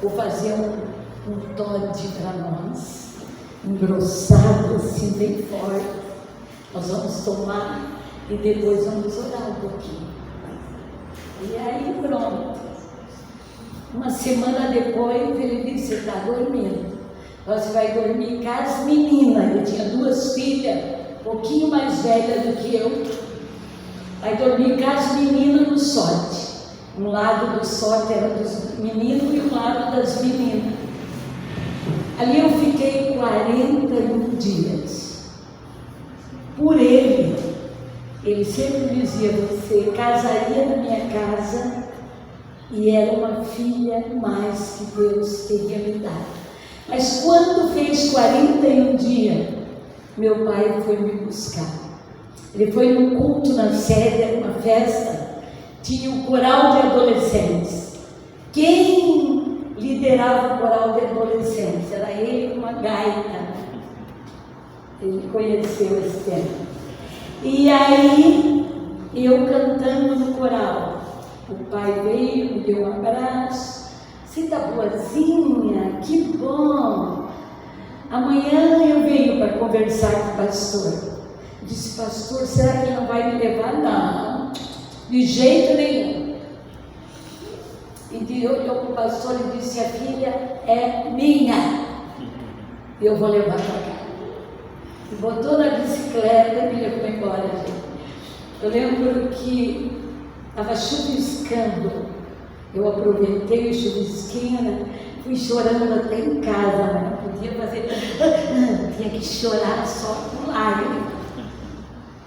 vou fazer um Todd para nós, engrossado assim, bem forte, nós vamos tomar e depois vamos orar um pouquinho. E aí pronto, uma semana depois ele disse, você está dormindo, você vai dormir com as meninas, eu tinha 2 filhas, um pouquinho mais velhas do que eu, vai dormir com as meninas no sorte. Um lado do sorte era dos meninos e um lado das meninas. Ali eu fiquei 41 dias. Por ele sempre dizia, você casaria na minha casa e era uma filha mais que Deus teria me dado. Mas quando fez 41 dias, meu pai foi me buscar. Ele foi num culto na sede, era uma festa, tinha um coral de adolescentes. Quem liderava o coral de adolescentes? Era ele com uma gaita. Ele conheceu esse tempo. E aí, eu cantando no coral, o pai veio, me deu um abraço. Você está boazinha? Que bom! Amanhã eu venho para conversar com o pastor. Eu disse, pastor, será que ele não vai me levar? Não, de jeito nenhum. E olhou para o pastor e disse, a filha é minha, eu vou levar para cá. E botou na bicicleta e me levou embora, gente. Eu lembro que estava chuviscando, eu aproveitei o chuvisquinho, né? Fui chorando até em casa, mas não podia fazer, tinha que chorar só com lágrimas.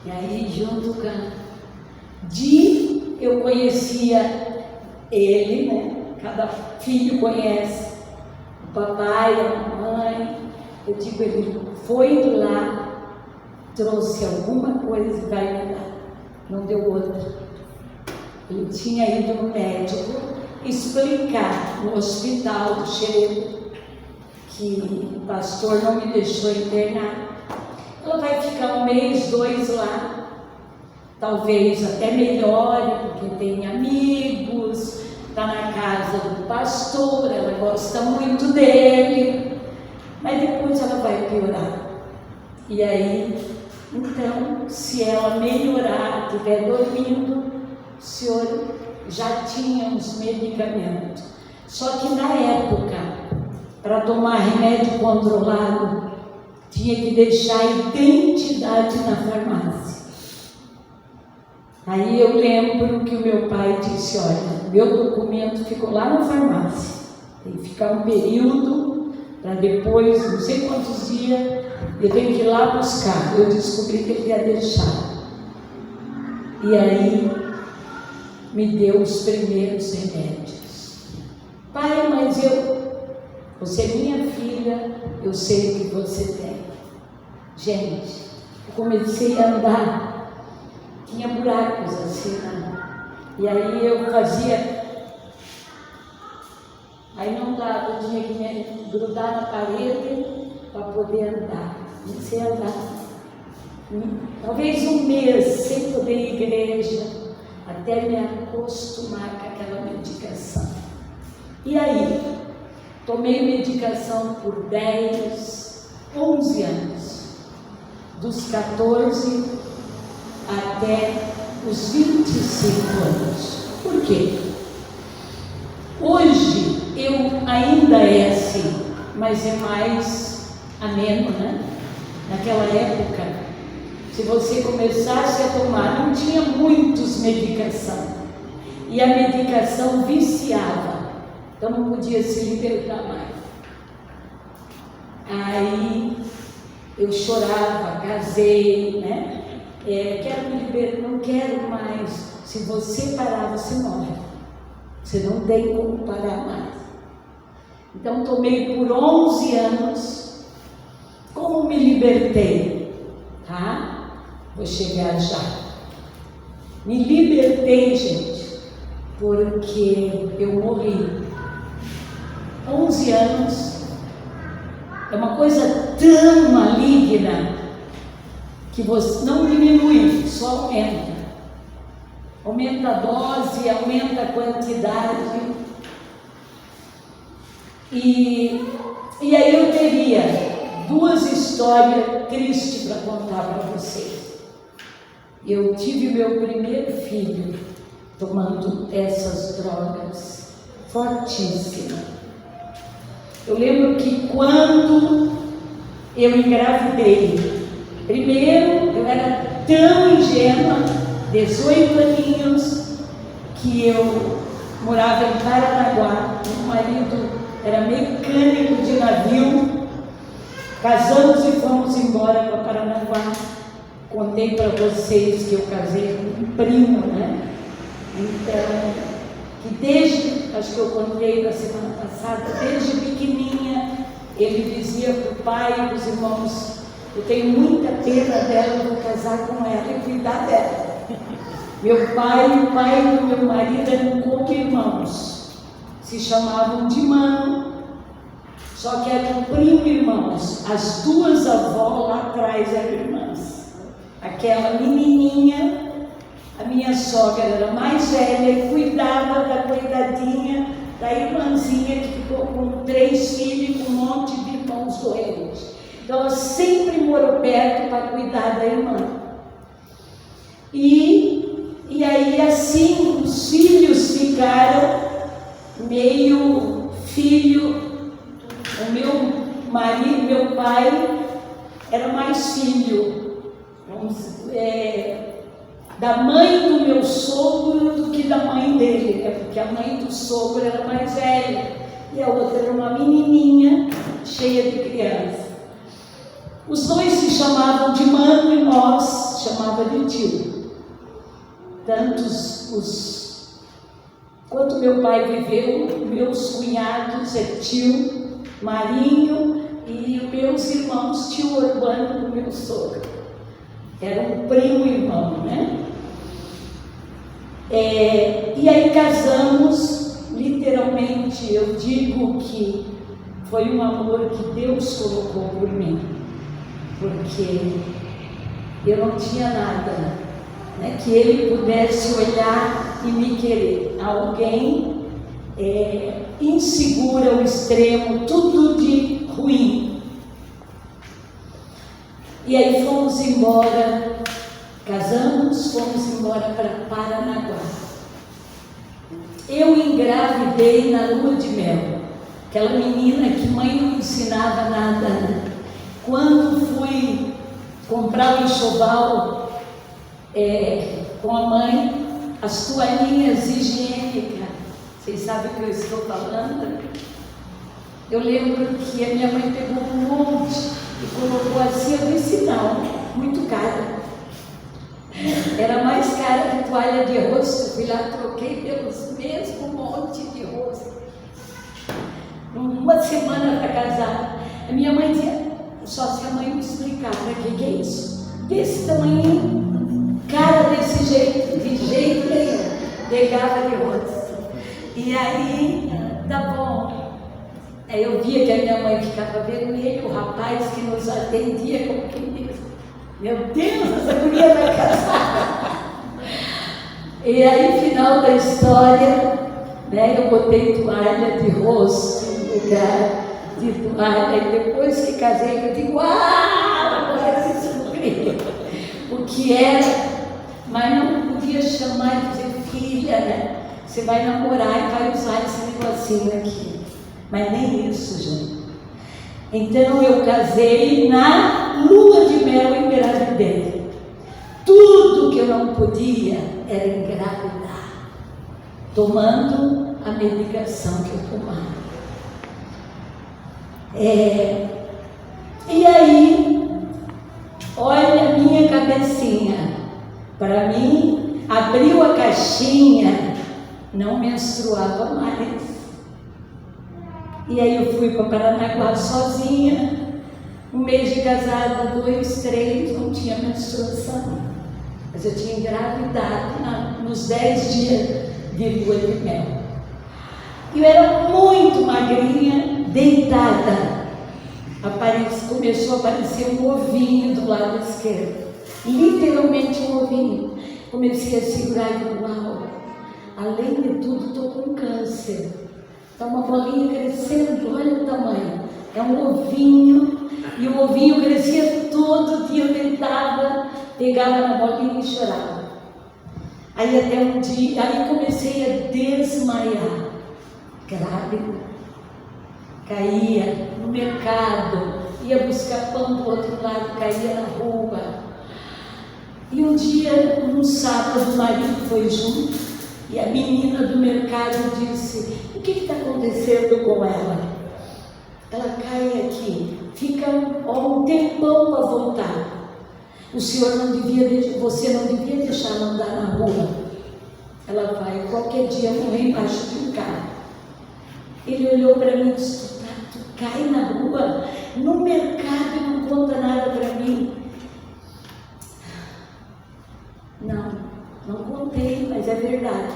E aí, junto com eu conhecia ele, né? Cada filho conhece o papai, a mamãe. Eu digo, ele foi lá, trouxe alguma coisa e vai me dar. Não deu outra. Ele tinha ido no médico explicar no hospital do Xerém que o pastor não me deixou internar. Ela vai ficar 1 mês, 2 lá, talvez até melhore, porque tem amigos, está na casa do pastor, ela gosta muito dele, mas depois ela vai piorar. E aí, então, se ela melhorar, estiver dormindo, o senhor já tinha os medicamentos. Só que na época, para tomar remédio controlado, tinha que deixar a identidade na farmácia. Aí eu lembro que o meu pai disse, olha, meu documento ficou lá na farmácia, tem que ficar um período, para depois, não sei quantos dias, eu tenho que ir lá buscar. Eu descobri que ele ia deixar. E aí, me deu os primeiros remédios. Pai, mas você é minha filha, eu sei o que você tem. Gente, eu comecei a andar, tinha buracos assim, né? E aí eu fazia, aí não dava, eu tinha que me grudar na parede para poder andar. Comecei a andar, talvez 1 mês sem poder ir à igreja, até me acostumar com aquela medicação. E aí, tomei medicação por 10, 11 anos, dos 14 até os 25 anos. Por quê? Hoje eu ainda é assim, mas é mais ameno, né? Naquela época, se você começasse a tomar, não tinha muitos medicação, e a medicação viciava, então não podia se libertar mais. Aí eu chorava, casei, né? Quero me libertar, não quero mais. Se você parar, você morre. Você não tem como parar mais. Então tomei por 11 anos. Como me libertei? Tá? Vou chegar já. Me libertei, gente, porque eu morri. 11 anos. É uma coisa tão maligna que você não diminui, só aumenta. Aumenta a dose, aumenta a quantidade. E aí eu teria 2 histórias tristes para contar para vocês. Eu tive meu primeiro filho tomando essas drogas fortíssimas. Eu lembro que quando eu engravidei, primeiro eu era tão ingênua, 18 aninhos, que eu morava em Paranaguá. Meu marido era mecânico de navio. Casamos e fomos embora para Paranaguá. Contei para vocês que eu casei com um primo, né? Então, que desde, acho que eu contei na semana passada, desde pequenininha, ele dizia para o pai e para os irmãos: eu tenho muita pena dela, eu vou casar com ela e cuidar dela. Meu pai e o pai do meu marido eram como irmãos, se chamavam de mano, só que eram primo irmãos. As 2 avós lá atrás eram irmãs. Aquela menininha, a minha sogra era mais velha e cuidava da coitadinha da irmãzinha que ficou com 3 filhos e com um monte de irmãos doentes. Então ela sempre morou perto para cuidar da irmã. E aí assim os filhos ficaram meio filho. O meu marido, meu pai, era mais filho. Da mãe do meu sogro do que da mãe dele, porque a mãe do sogro era mais velha e a outra era uma menininha cheia de criança. Os 2 se chamavam de mano e nós chamava de tio. Tanto quanto meu pai viveu, meus cunhados é tio Marinho e meus irmãos tio Urbano do meu sogro. Era um primo irmão, né? E aí casamos, literalmente, eu digo que foi um amor que Deus colocou por mim, porque eu não tinha nada, né, que Ele pudesse olhar e me querer. Alguém insegura ao extremo, tudo de ruim. E aí fomos embora, casamos, fomos embora para Paranaguá. Eu engravidei na lua de mel, aquela menina que mãe não ensinava nada, né? Quando fui comprar o enxoval com a mãe, as toalhinhas higiênicas, vocês sabem o que eu estou falando? Eu lembro que a minha mãe pegou um monte e colocou assim. Eu disse: não, muito cara. Era mais cara que toalha de rosto. Eu fui lá, troquei pelos mesmos monte de rosto. Uma semana para casar. A minha mãe dizia, só se a mãe me explicar para que é isso. Desse tamanho, cara desse jeito, de jeito nenhum, pegava de rosto. E aí, tá bom. Aí eu via que a minha mãe ficava vermelha, o rapaz que nos atendia como quem diz: meu Deus, essa mulher vai casar. E aí, final da história, né, eu botei toalha de rosto no lugar de toalha. E depois que casei, eu digo: agora eu descobri o que era, mas não podia chamar de dizer filha, né? Você vai namorar e vai usar esse negocinho aqui. Mas nem isso, gente. Então eu casei na lua de mel e engravidei. Tudo que eu não podia era engravidar, tomando a medicação que eu tomava. E aí, olha a minha cabecinha. Para mim, abriu a caixinha, não menstruava mais. E aí eu fui para Paranaguá sozinha, 1 mês de casada, 2, 3, não tinha menstruação. Mas eu tinha engravidado nos 10 dias de lua de mel. Eu era muito magrinha, deitada. Começou a aparecer um ovinho do lado esquerdo. Literalmente um ovinho. Comecei a segurar e digo, uau, além de tudo, estou com câncer. Está uma bolinha crescendo, olha o tamanho. É um ovinho. E o ovinho crescia todo dia, eu deitava, pegava na bolinha e chorava. Aí até um dia, aí comecei a desmaiar. Grávida. Caía no mercado, ia buscar pão do outro lado, caía na rua. E um dia, num sábado, o marido foi junto e a menina do mercado disse, o que está acontecendo com ela? Ela cai aqui, fica um tempão para voltar. Você não devia deixar ela andar na rua. Ela vai qualquer dia morrer embaixo de um carro. Ele olhou para mim e disse, tu cai na rua, no mercado e não conta nada para mim. Não contei, mas é verdade.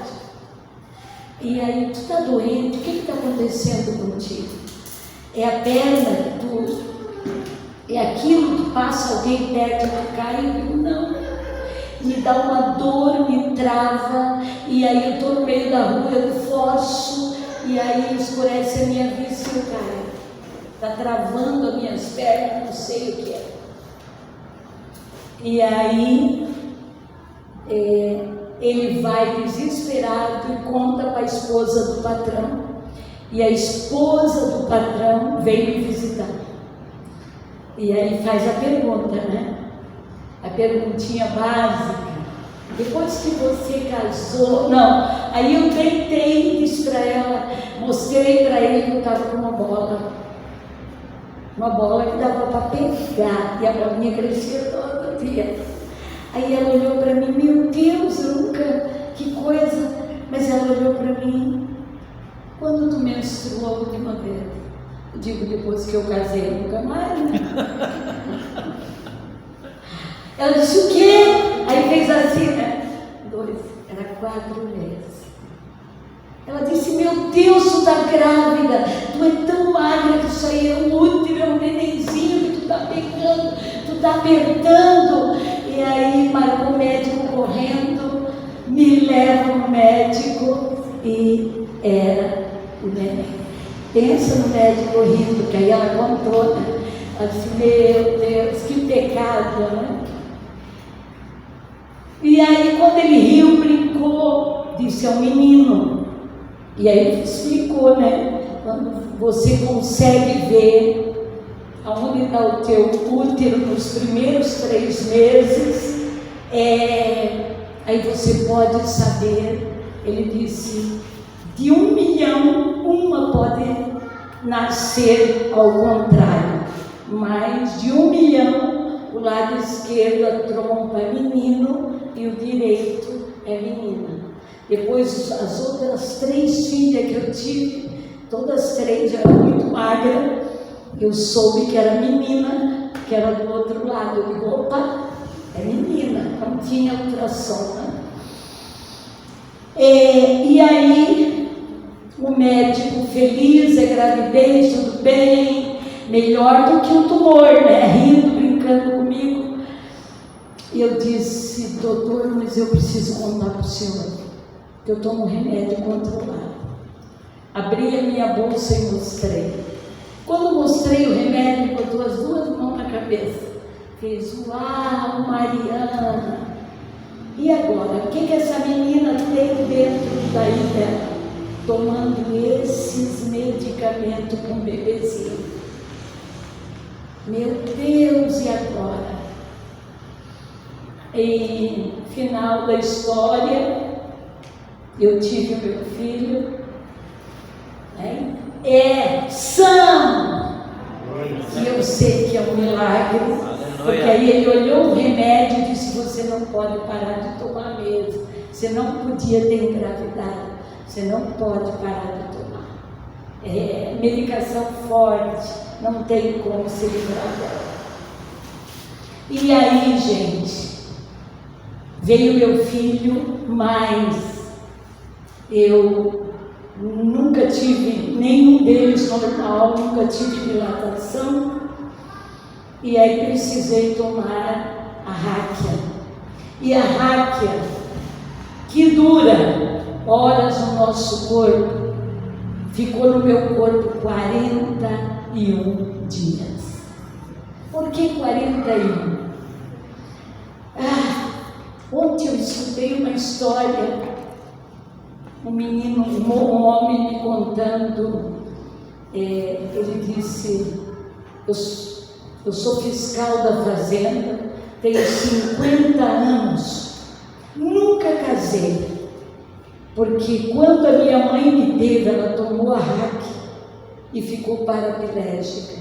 E aí, tu está doente, o que está acontecendo contigo? É a perna que tu... É aquilo que passa alguém perto e tu cai? Eu digo, não. Me dá uma dor, me trava, e aí eu estou no meio da rua, eu forço, e aí escurece a minha vista e eu caio. Está travando as minhas pernas, não sei o que é. E aí, ele vai desesperado e conta para a esposa do patrão. E a esposa do patrão veio me visitar. E aí faz a pergunta, né? A perguntinha básica. Depois que você casou... Não, aí eu deitei e disse para ela, mostrei para ele que eu estava com uma bola que dava para pegar, e a bolinha crescia todo dia. Aí ela olhou para mim, meu Deus, eu nunca, que coisa, mas ela olhou para mim, quando tu menstruou a última vez? Eu digo, depois que eu casei, nunca mais, né? Ela disse, o quê? Aí fez assim, né? 4 meses. Ela disse, meu Deus, tu está grávida, tu é tão magra que isso aí é um útero, é um nenenzinho que tu está pegando, tu está apertando. E aí marcou o médico correndo, me leva no médico e era o neném. Pensa no médico rindo, que aí ela contou, né? Ela disse, meu Deus, que pecado, né? E aí quando ele riu, brincou, disse, é um menino. E aí ele explicou, né? Quando você consegue ver aonde está o teu útero nos primeiros 3 meses, aí você pode saber, ele disse, de 1 milhão, uma pode nascer ao contrário, mas de 1 milhão, o lado esquerdo, a trompa é menino e o direito é menina. Depois, as outras 3 filhas que eu tive, todas 3 eram muito magras. Eu soube que era menina, que era do outro lado. Eu digo, opa, é menina, não tinha ultrassom, né? E aí, o médico feliz, é gravidez, tudo bem, melhor do que o tumor, né? Rindo, brincando comigo. E eu disse, doutor, mas eu preciso contar para o senhor que eu tomo remédio controlado. Abri a minha bolsa e mostrei. Quando mostrei o remédio, botou as 2 mãos na cabeça. Fez, uau, Mariana. E agora? O que essa menina tem dentro daí dela? Tomando esses medicamentos com o bebezinho. Meu Deus, e agora? E final da história, eu tive o meu filho, né? É são! E eu sei que é um milagre, porque aí ele olhou o remédio e disse, você não pode parar de tomar mesmo, você não podia ter engravidado, você não pode parar de tomar. É medicação forte, não tem como se livrar dela. E aí, gente, veio meu filho, mas eu nunca tive nenhum deles normal, nunca tive dilatação, e aí precisei tomar a ráquia. E a ráquia, que dura horas no nosso corpo, ficou no meu corpo 41 dias. Por que 41? Ontem eu escutei uma história, um homem me contando, ele disse, eu sou fiscal da fazenda, tenho 50 anos, nunca casei, porque quando a minha mãe me teve, ela tomou a ráquia e ficou paraplégica,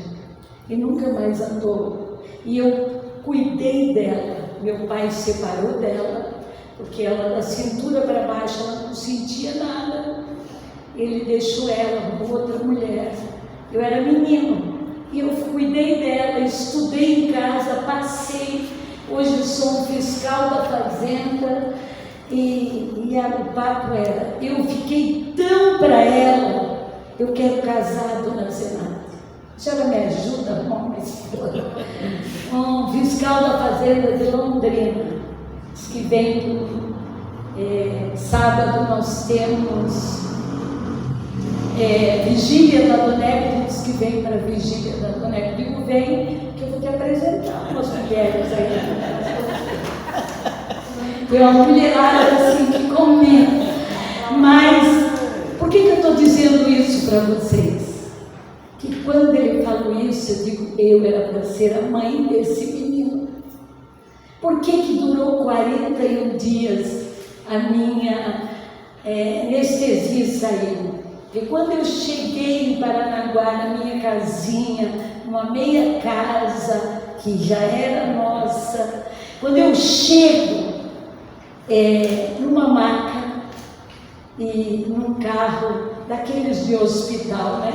e nunca mais andou, e eu cuidei dela. Meu pai se separou dela, porque ela da cintura para baixo ela não sentia nada. Ele deixou ela com outra mulher. Eu era menino e eu cuidei dela, estudei em casa, passei. Hoje sou um fiscal da fazenda e o papo era: eu fiquei tão para ela, eu quero casar, dona Zenata. A senhora me ajuda a arrumar uma esposa? Um fiscal da fazenda de Londrina, diz que vem sábado nós temos vigília da Dona Hebe, diz que vem para a vigília da Dona Hebe. Digo, vem, que eu vou te apresentar umas mulheres aí. Tem uma mulherada assim que comenta. Mas, por que eu estou dizendo isso para vocês? Que quando ele falou isso, eu digo, eu era para ser a mãe desse menino. Por que durou 41 dias a minha anestesia saiu? Porque quando eu cheguei em Paranaguá, na minha casinha, uma meia casa, que já era nossa, quando eu chego numa maca e num carro daqueles de hospital, né?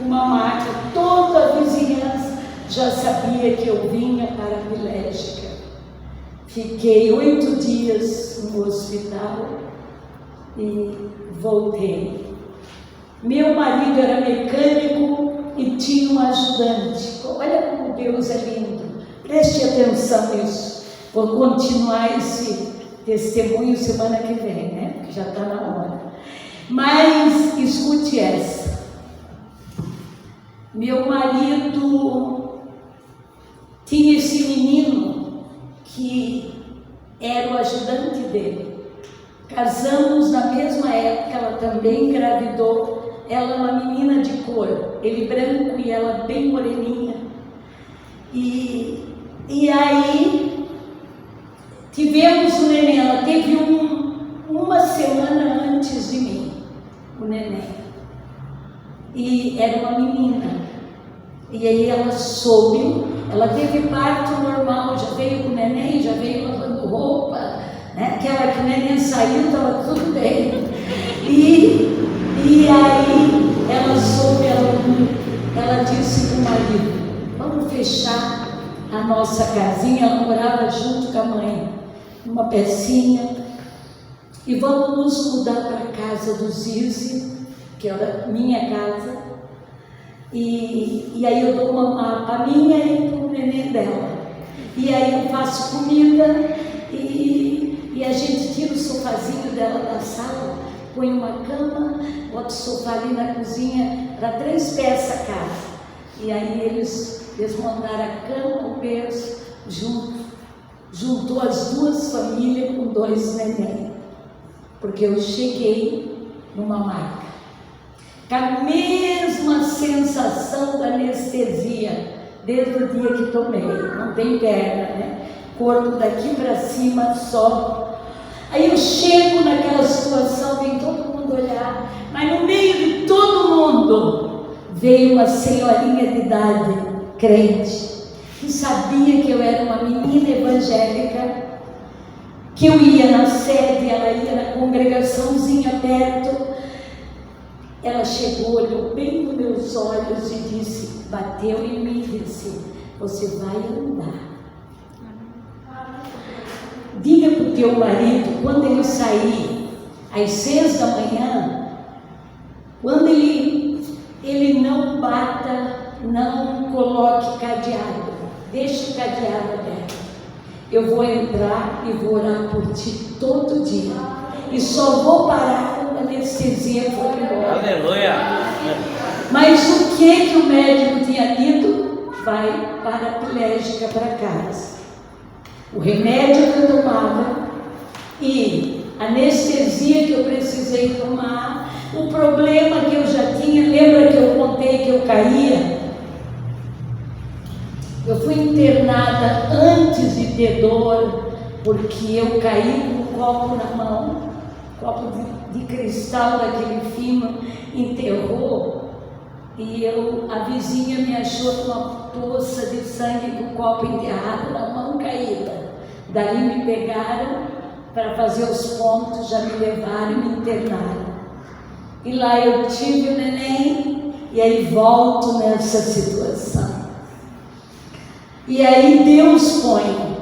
Uma maca, toda a vizinhança já sabia que eu vinha paraplégica. Fiquei 8 dias no hospital e voltei. Meu marido era mecânico e tinha um ajudante. Olha como Deus é lindo. Preste atenção nisso. Vou continuar esse testemunho semana que vem, né? Porque já está na hora. Mas escute essa. Meu marido tinha esse menino que era o ajudante dele. Casamos na mesma época, ela também engravidou. Ela é uma menina de cor, ele branco e ela bem moreninha. E aí tivemos o neném. Ela teve uma semana antes de mim, o neném. E era uma menina. E aí ela soube, ela teve parto normal, já veio com o neném, já veio lavando roupa, né? Aquela que o neném saiu, estava tudo bem. E aí ela soube, ela disse para o marido, vamos fechar a nossa casinha, ela morava junto com a mãe, uma pecinha, e vamos nos mudar para a casa do Zizi, que era minha casa. E aí eu dou uma para minha e para o neném dela. E aí eu faço comida e a gente tira o sofazinho dela da sala, põe uma cama, bota o sofá ali na cozinha, para 3 peças a casa. E aí eles mandaram a cama, o berço, juntou as 2 famílias com 2 neném. Porque eu cheguei numa maca. Com a mesma sensação da anestesia, desde o dia que tomei, não tem perna, né? Corpo daqui para cima só. Aí eu chego naquela situação, vem todo mundo olhar, mas no meio de todo mundo veio uma senhorinha de idade, crente, que sabia que eu era uma menina evangélica, que eu ia na sede, ela ia na congregaçãozinha perto. Ela chegou, olhou bem nos meus olhos e disse, bateu em mim e disse, você vai andar. Diga para o teu marido, quando ele sair, às 6 da manhã, quando ele não bata, não coloque cadeado, deixe o cadeado aberto. Eu vou entrar e vou orar por ti todo dia. E só vou parar quando a anestesia for embora. Aleluia. Mas o que o médico tinha dito? Vai paraplégica para casa. O remédio que eu tomava e a anestesia que eu precisei tomar, o problema que eu já tinha, lembra que eu contei que eu caía? Eu fui internada antes de ter dor, porque eu caí com um copo na mão, copo de cristal daquele fino, enterrou, e a vizinha me achou numa poça de sangue com o copo enterrado na mão caída. Dali me pegaram para fazer os pontos, já me levaram e me internaram. E lá eu tive o neném, e aí volto nessa situação. E aí Deus põe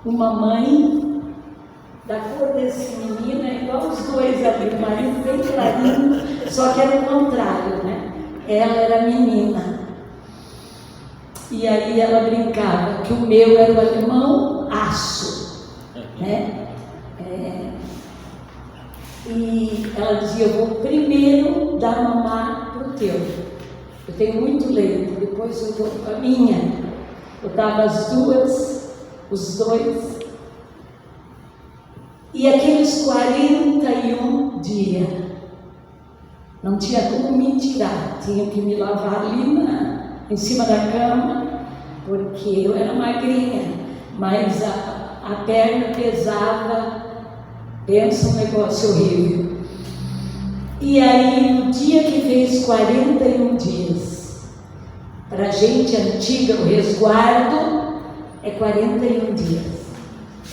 uma mãe da cor desse menino, é igual os dois ali, o marido bem clarinho, só que era o contrário, né? Ela era menina. E aí ela brincava que o meu era o alemão aço, né? E ela dizia, eu vou primeiro dar mamar pro teu. Eu tenho muito leite, depois eu dou a minha. Eu dava as duas, os dois. E aqueles 41 dias, não tinha como me tirar, tinha que me lavar ali em cima da cama, porque eu era magrinha, mas a perna pesava, pensa um negócio horrível. E aí, no dia que fez 41 dias, para gente antiga, o resguardo é 41 dias.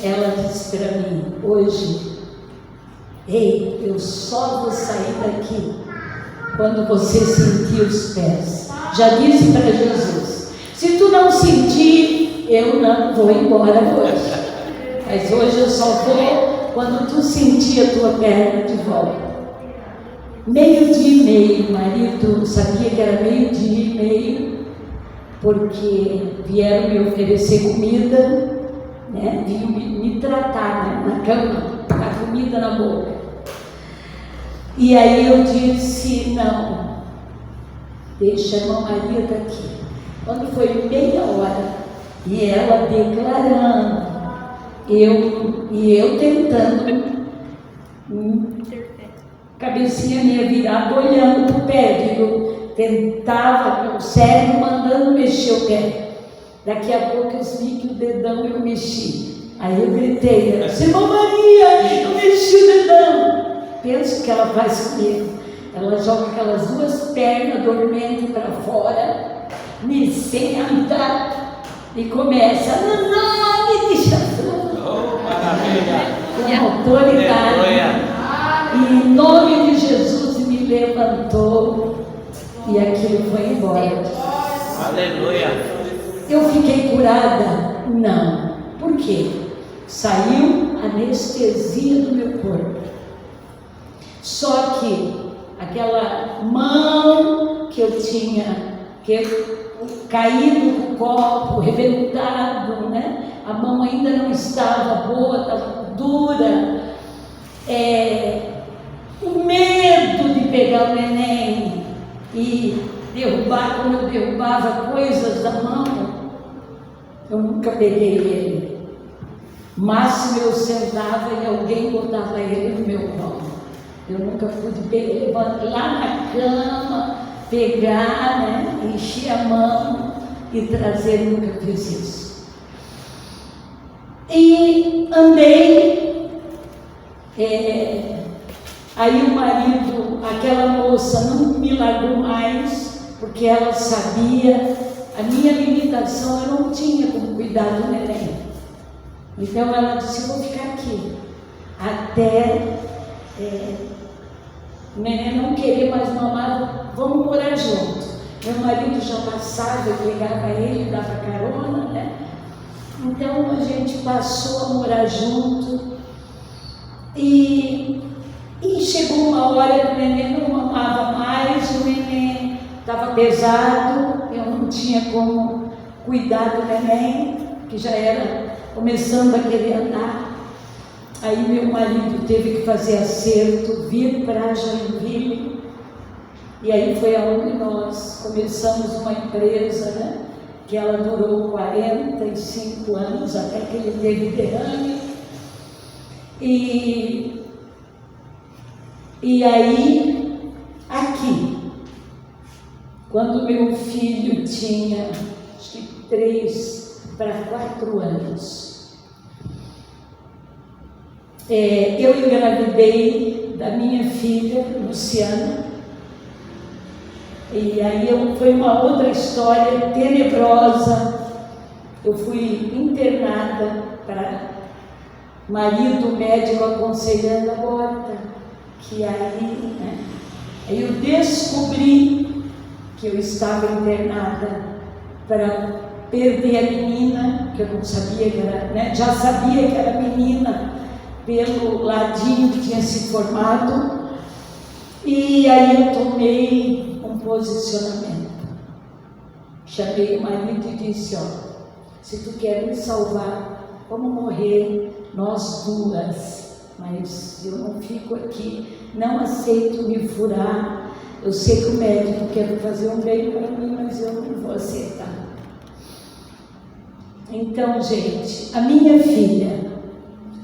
Ela disse para mim, hoje, ei, eu só vou sair daqui quando você sentir os pés. Já disse para Jesus, se tu não sentir, eu não vou embora hoje. Mas hoje eu só vou quando tu sentir a tua perna de volta. 12:30, o marido sabia que era 12:30, porque vieram me oferecer comida, né? Vinham me tratar, né? Na cama, com a comida na boca. E aí eu disse, não, deixa a irmã Maria aqui. Quando foi 30h, e ela declarando, eu tentando, cabecinha minha virada, olhando para o pé, tentava, o cérebro mandando mexer o pé. Daqui a pouco eu vi que o dedão eu mexi. Aí eu gritei, irmã Maria, eu mexi o dedão. Penso que ela faz comigo. Ela joga aquelas duas pernas dormentes para fora, me senta e começa, no nome de Jesus. Com autoridade. E em nome de Jesus me levantou e aquilo foi embora. Aleluia. Eu fiquei curada? Não. Por quê? Saiu a anestesia do meu corpo. Só que aquela mão que eu tinha, caído com o copo, rebentado, né? A mão ainda não estava boa, estava dura. O medo de pegar o neném e derrubar, como eu derrubava coisas da mão, eu nunca peguei ele. Máximo eu sentava e alguém botava ele no meu colo. Eu nunca pude levantar lá na cama, pegar, né, encher a mão e trazer, nunca fiz isso. E andei, aí o marido, aquela moça não me largou mais, porque ela sabia a minha limitação, eu não tinha como cuidar do neném. Então ela disse, eu vou ficar aqui, até o neném não querer mais mamar, vamos morar junto. Meu marido já passava, eu pegava ele, dava carona, né? Então a gente passou a morar junto. E hora que o neném não mamava mais, o neném estava pesado, eu não tinha como cuidar do neném, que já era começando a querer andar. Aí meu marido teve que fazer acerto, vir para Joinville, e aí foi aonde nós começamos uma empresa, né? Que ela durou 45 anos, até que ele teve derrame. E aí, aqui, quando meu filho tinha, acho que 3 para 4 anos, eu engravidei da minha filha, Luciana, e aí foi uma outra história tenebrosa. Eu fui internada para marido médico aconselhando aborta, que aí, né? Aí eu descobri que eu estava internada para perder a menina, que eu não sabia que era, né? Já sabia que era menina pelo ladinho que tinha se formado, e aí eu tomei um posicionamento. Chamei o marido e disse: ó, se tu quer me salvar, vamos morrer nós duas, mas eu não fico aqui, não aceito me furar. Eu sei que o médico quer fazer um bem para mim, mas eu não vou aceitar. Então, gente, a minha filha,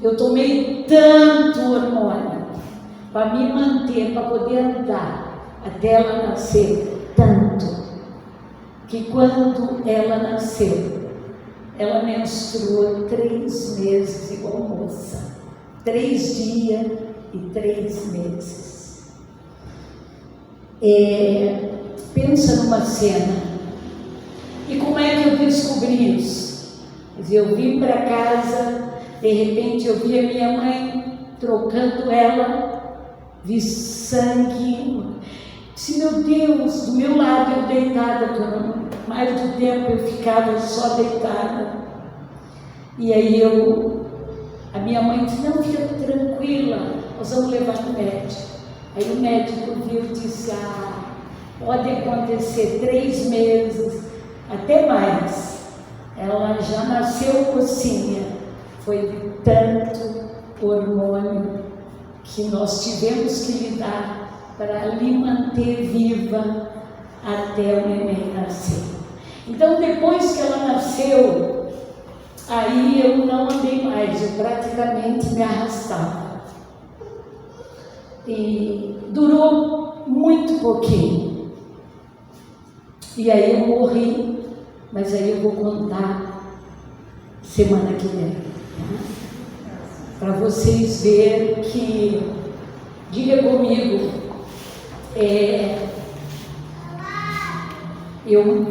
eu tomei tanto hormônio para me manter, para poder andar até ela nascer, tanto que quando ela nasceu, ela menstruou 3 meses igual moça, 3 dias e 3 meses. Pensa numa cena. E como é que eu descobri isso? Quer dizer, eu vim para casa, de repente eu vi a minha mãe trocando ela, vi sangue. Disse: meu Deus, do meu lado eu deitada, porque mais do tempo eu ficava só deitada. E aí a minha mãe disse: não, fica tranquila, nós vamos levar no médico. Aí o médico viu e disse: pode acontecer 3 meses, até mais. Ela já nasceu mocinha, foi de tanto hormônio que nós tivemos que lidar para lhe manter viva até o neném nascer. Então, depois que ela nasceu, aí eu não andei mais, eu praticamente me arrastava. E durou muito pouquinho. E aí eu morri, mas aí eu vou contar semana que vem. Para vocês verem que, diga comigo,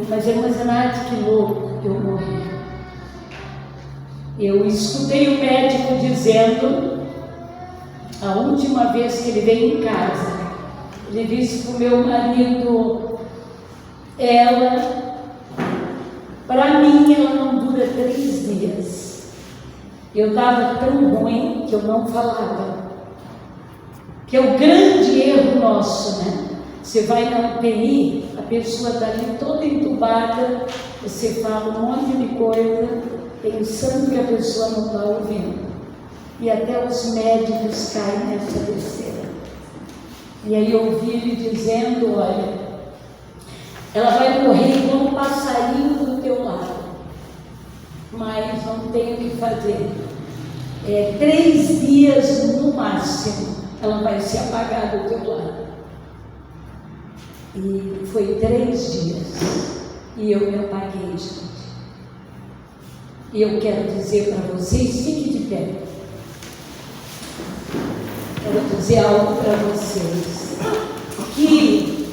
mas Renate, que louco, eu morri. Eu escutei o médico dizendo, a última vez que ele veio em casa, ele disse para o meu marido: para mim, ela não dura 3 dias. Eu estava tão ruim que eu não falava. Que é o grande erro nosso, né? Você vai na UTI, a pessoa está ali toda entubada, você fala um monte de coisa, pensando que a pessoa não está ouvindo. E até os médicos caem nessa besteira. E aí eu ouvi ele dizendo: olha, ela vai morrer igual um passarinho do teu lado, mas não tem o que fazer. 3 dias no máximo, ela vai se apagar do teu lado. E foi 3 dias, e eu me apaguei, gente. E eu quero dizer para vocês, fique de pé. Quero dizer algo para vocês, que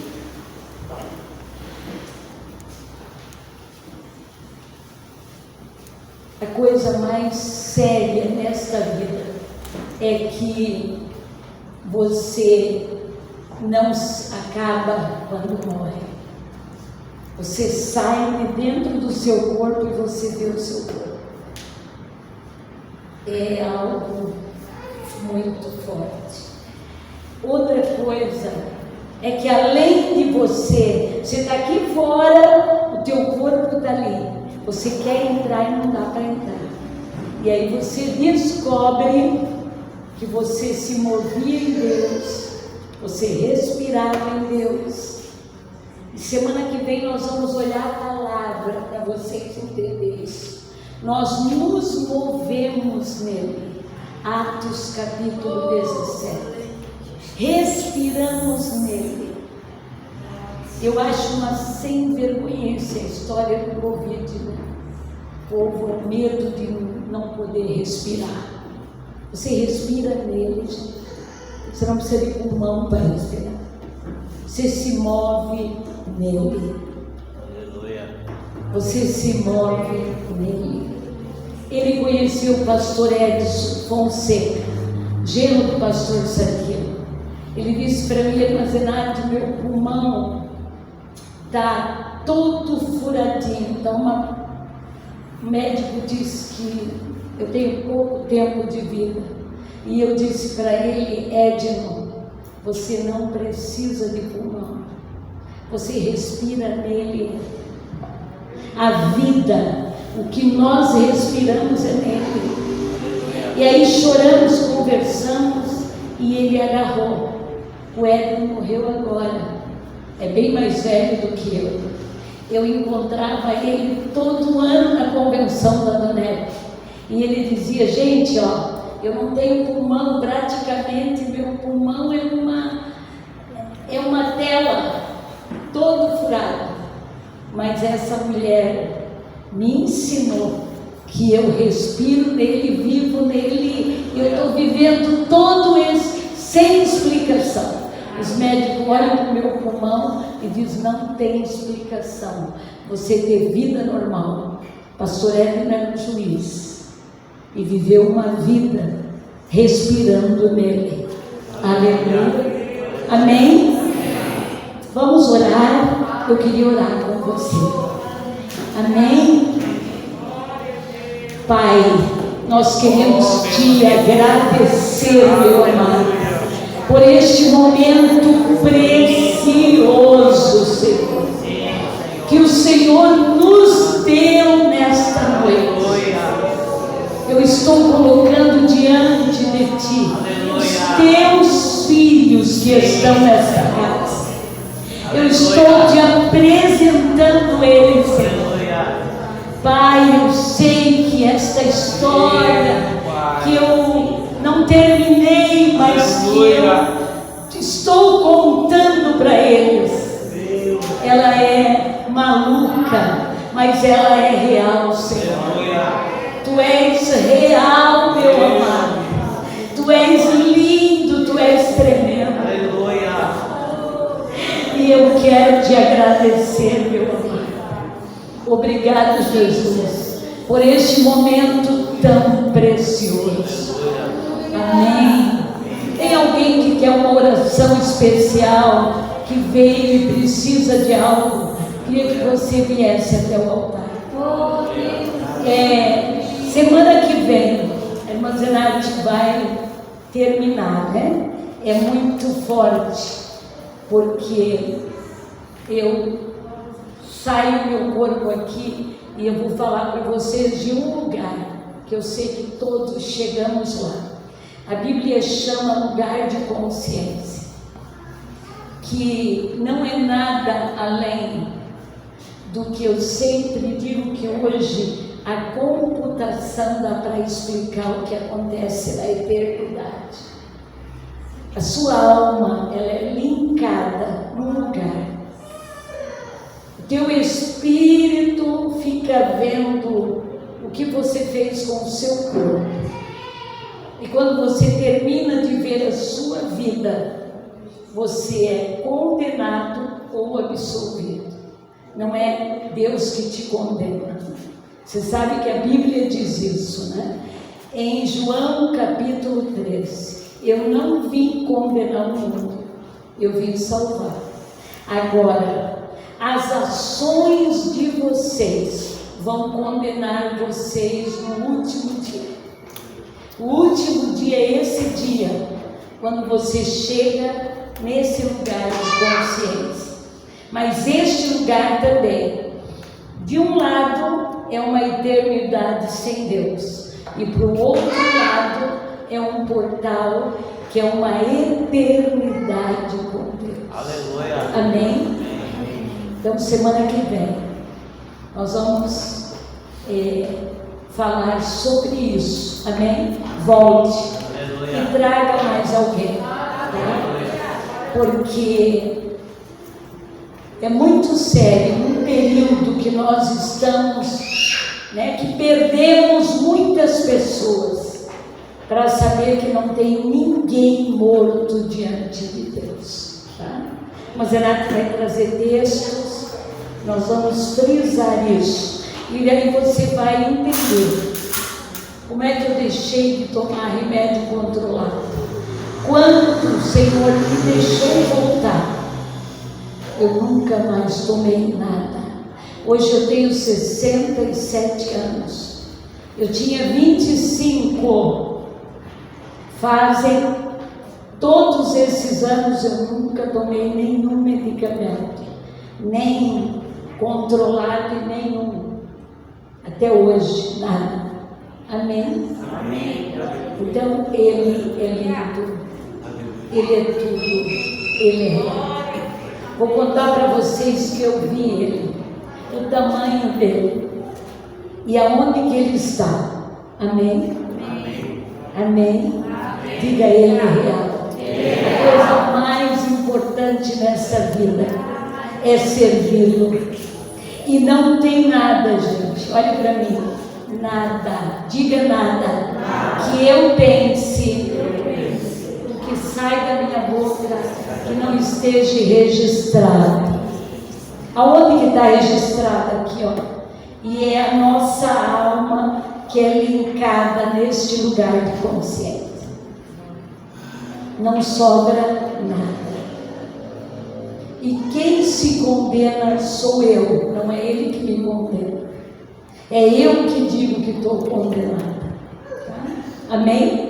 a coisa mais séria nesta vida é que você não acaba quando morre. Você sai de dentro do seu corpo e você vê o seu corpo. É algo muito forte. Outra coisa é que além de você está aqui fora, o teu corpo está ali. Você quer entrar e não dá para entrar. E aí você descobre que você se movia em Deus, você respirava em Deus. E semana que vem nós vamos olhar a palavra para vocês entenderem isso. Nós nos movemos nele. Atos capítulo 17. Respiramos nele. Eu acho uma sem vergonhice a história do Covid, né? O povo, medo de não poder respirar. Você respira nele, gente. Você não precisa de pulmão para respirar. Você se move nele. Aleluia. Você se move nele. Ele conheceu o pastor Edson Fonseca, genro do pastor Saqueiro. Ele disse para mim: Armazenado, meu pulmão está todo furadinho. Então, o médico disse que eu tenho pouco tempo de vida. E eu disse para ele: Edno, você não precisa de pulmão. Você respira nele. A vida, o que nós respiramos é nele. E aí choramos, conversamos e ele agarrou. O Edno morreu agora. É bem mais velho do que eu. Eu encontrava ele todo ano na convenção da Donete. E ele dizia: gente, ó, eu não tenho pulmão, praticamente meu pulmão é uma tela, todo furado. Mas essa mulher me ensinou que eu respiro nele, vivo nele, e eu estou vivendo todo esse sem explicação. Os médicos olham para o meu pulmão e dizem: não tem explicação, você tem vida normal. Pastor Edno era um juiz e viveu uma vida respirando nele. Aleluia. Amém? Vamos orar. Eu queria orar com você. Amém? Pai, nós queremos te agradecer, meu amado, por este momento precioso, Senhor, que o Senhor nos deu nesta noite. Eu estou colocando diante de Ti os Teus filhos que estão nesta casa. Eu estou te apresentando eles, Senhor. Pai, eu sei que esta história que eu não terminei, mas que eu estou contando para eles, ela é maluca, mas ela é real, Senhor. Tu és real, meu amado. Tu és lindo, tu és tremendo. E eu quero te agradecer, meu amado. Obrigado, Jesus, por este momento tão precioso. Amém. Tem alguém que quer uma oração especial, que veio e precisa de algo? Queria que você viesse até o altar. Semana que vem, a irmã Zenate vai terminar, né? É muito forte, porque eu saio meu corpo aqui e eu vou falar para vocês de um lugar que eu sei que todos chegamos lá. A Bíblia chama lugar de consciência, que não é nada além do que eu sempre digo, que hoje a computação dá para explicar o que acontece na eternidade. A sua alma, ela é linkada num lugar. O teu espírito fica vendo o que você fez com o seu corpo. E quando você termina de ver a sua vida, você é condenado ou absolvido. Não é Deus que te condena. Você sabe que a Bíblia diz isso, né? Em João capítulo 13, eu não vim condenar o mundo, eu vim salvar. Agora, as ações de vocês vão condenar vocês no último dia. O último dia é esse dia quando você chega nesse lugar de consciência. Mas este lugar também, de um lado, é uma eternidade sem Deus, e para o outro lado é um portal que é uma eternidade com Deus. Aleluia. Amém? Então, semana que vem, nós vamos falar sobre isso. Amém? Volte. Aleluia. E traga mais alguém. Tá? Porque é muito sério, num período que nós estamos, que perdemos muitas pessoas, para saber que não tem ninguém morto diante de Deus. Tá? Mas Renato vai trazer textos, nós vamos frisar isso, e aí você vai entender como é que eu deixei de tomar remédio controlado, quanto o Senhor me deixou voltar. Eu nunca mais tomei nada. Hoje eu tenho 67 anos. Eu tinha 25. Fazem todos esses anos eu nunca tomei nenhum medicamento, nem controlado e nenhum. Até hoje, nada. Amém? Amém. Então, Ele é lindo. Ele é tudo. Ele é real. Vou contar para vocês que eu vi Ele, o tamanho dele e aonde que Ele está. Amém? Amém. Amém? Diga, Ele é real. A coisa mais importante nessa vida é servi-lo. E não tem nada, gente, olhe para mim, nada, diga nada, que eu pense, que sai da minha boca, que não esteja registrado. Aonde que está registrado? Aqui, ó. E é a nossa alma que é linkada neste lugar de consciência. Não sobra nada. E quem se condena sou eu, não é Ele que me condena. É eu que digo que estou condenada. Tá? Amém?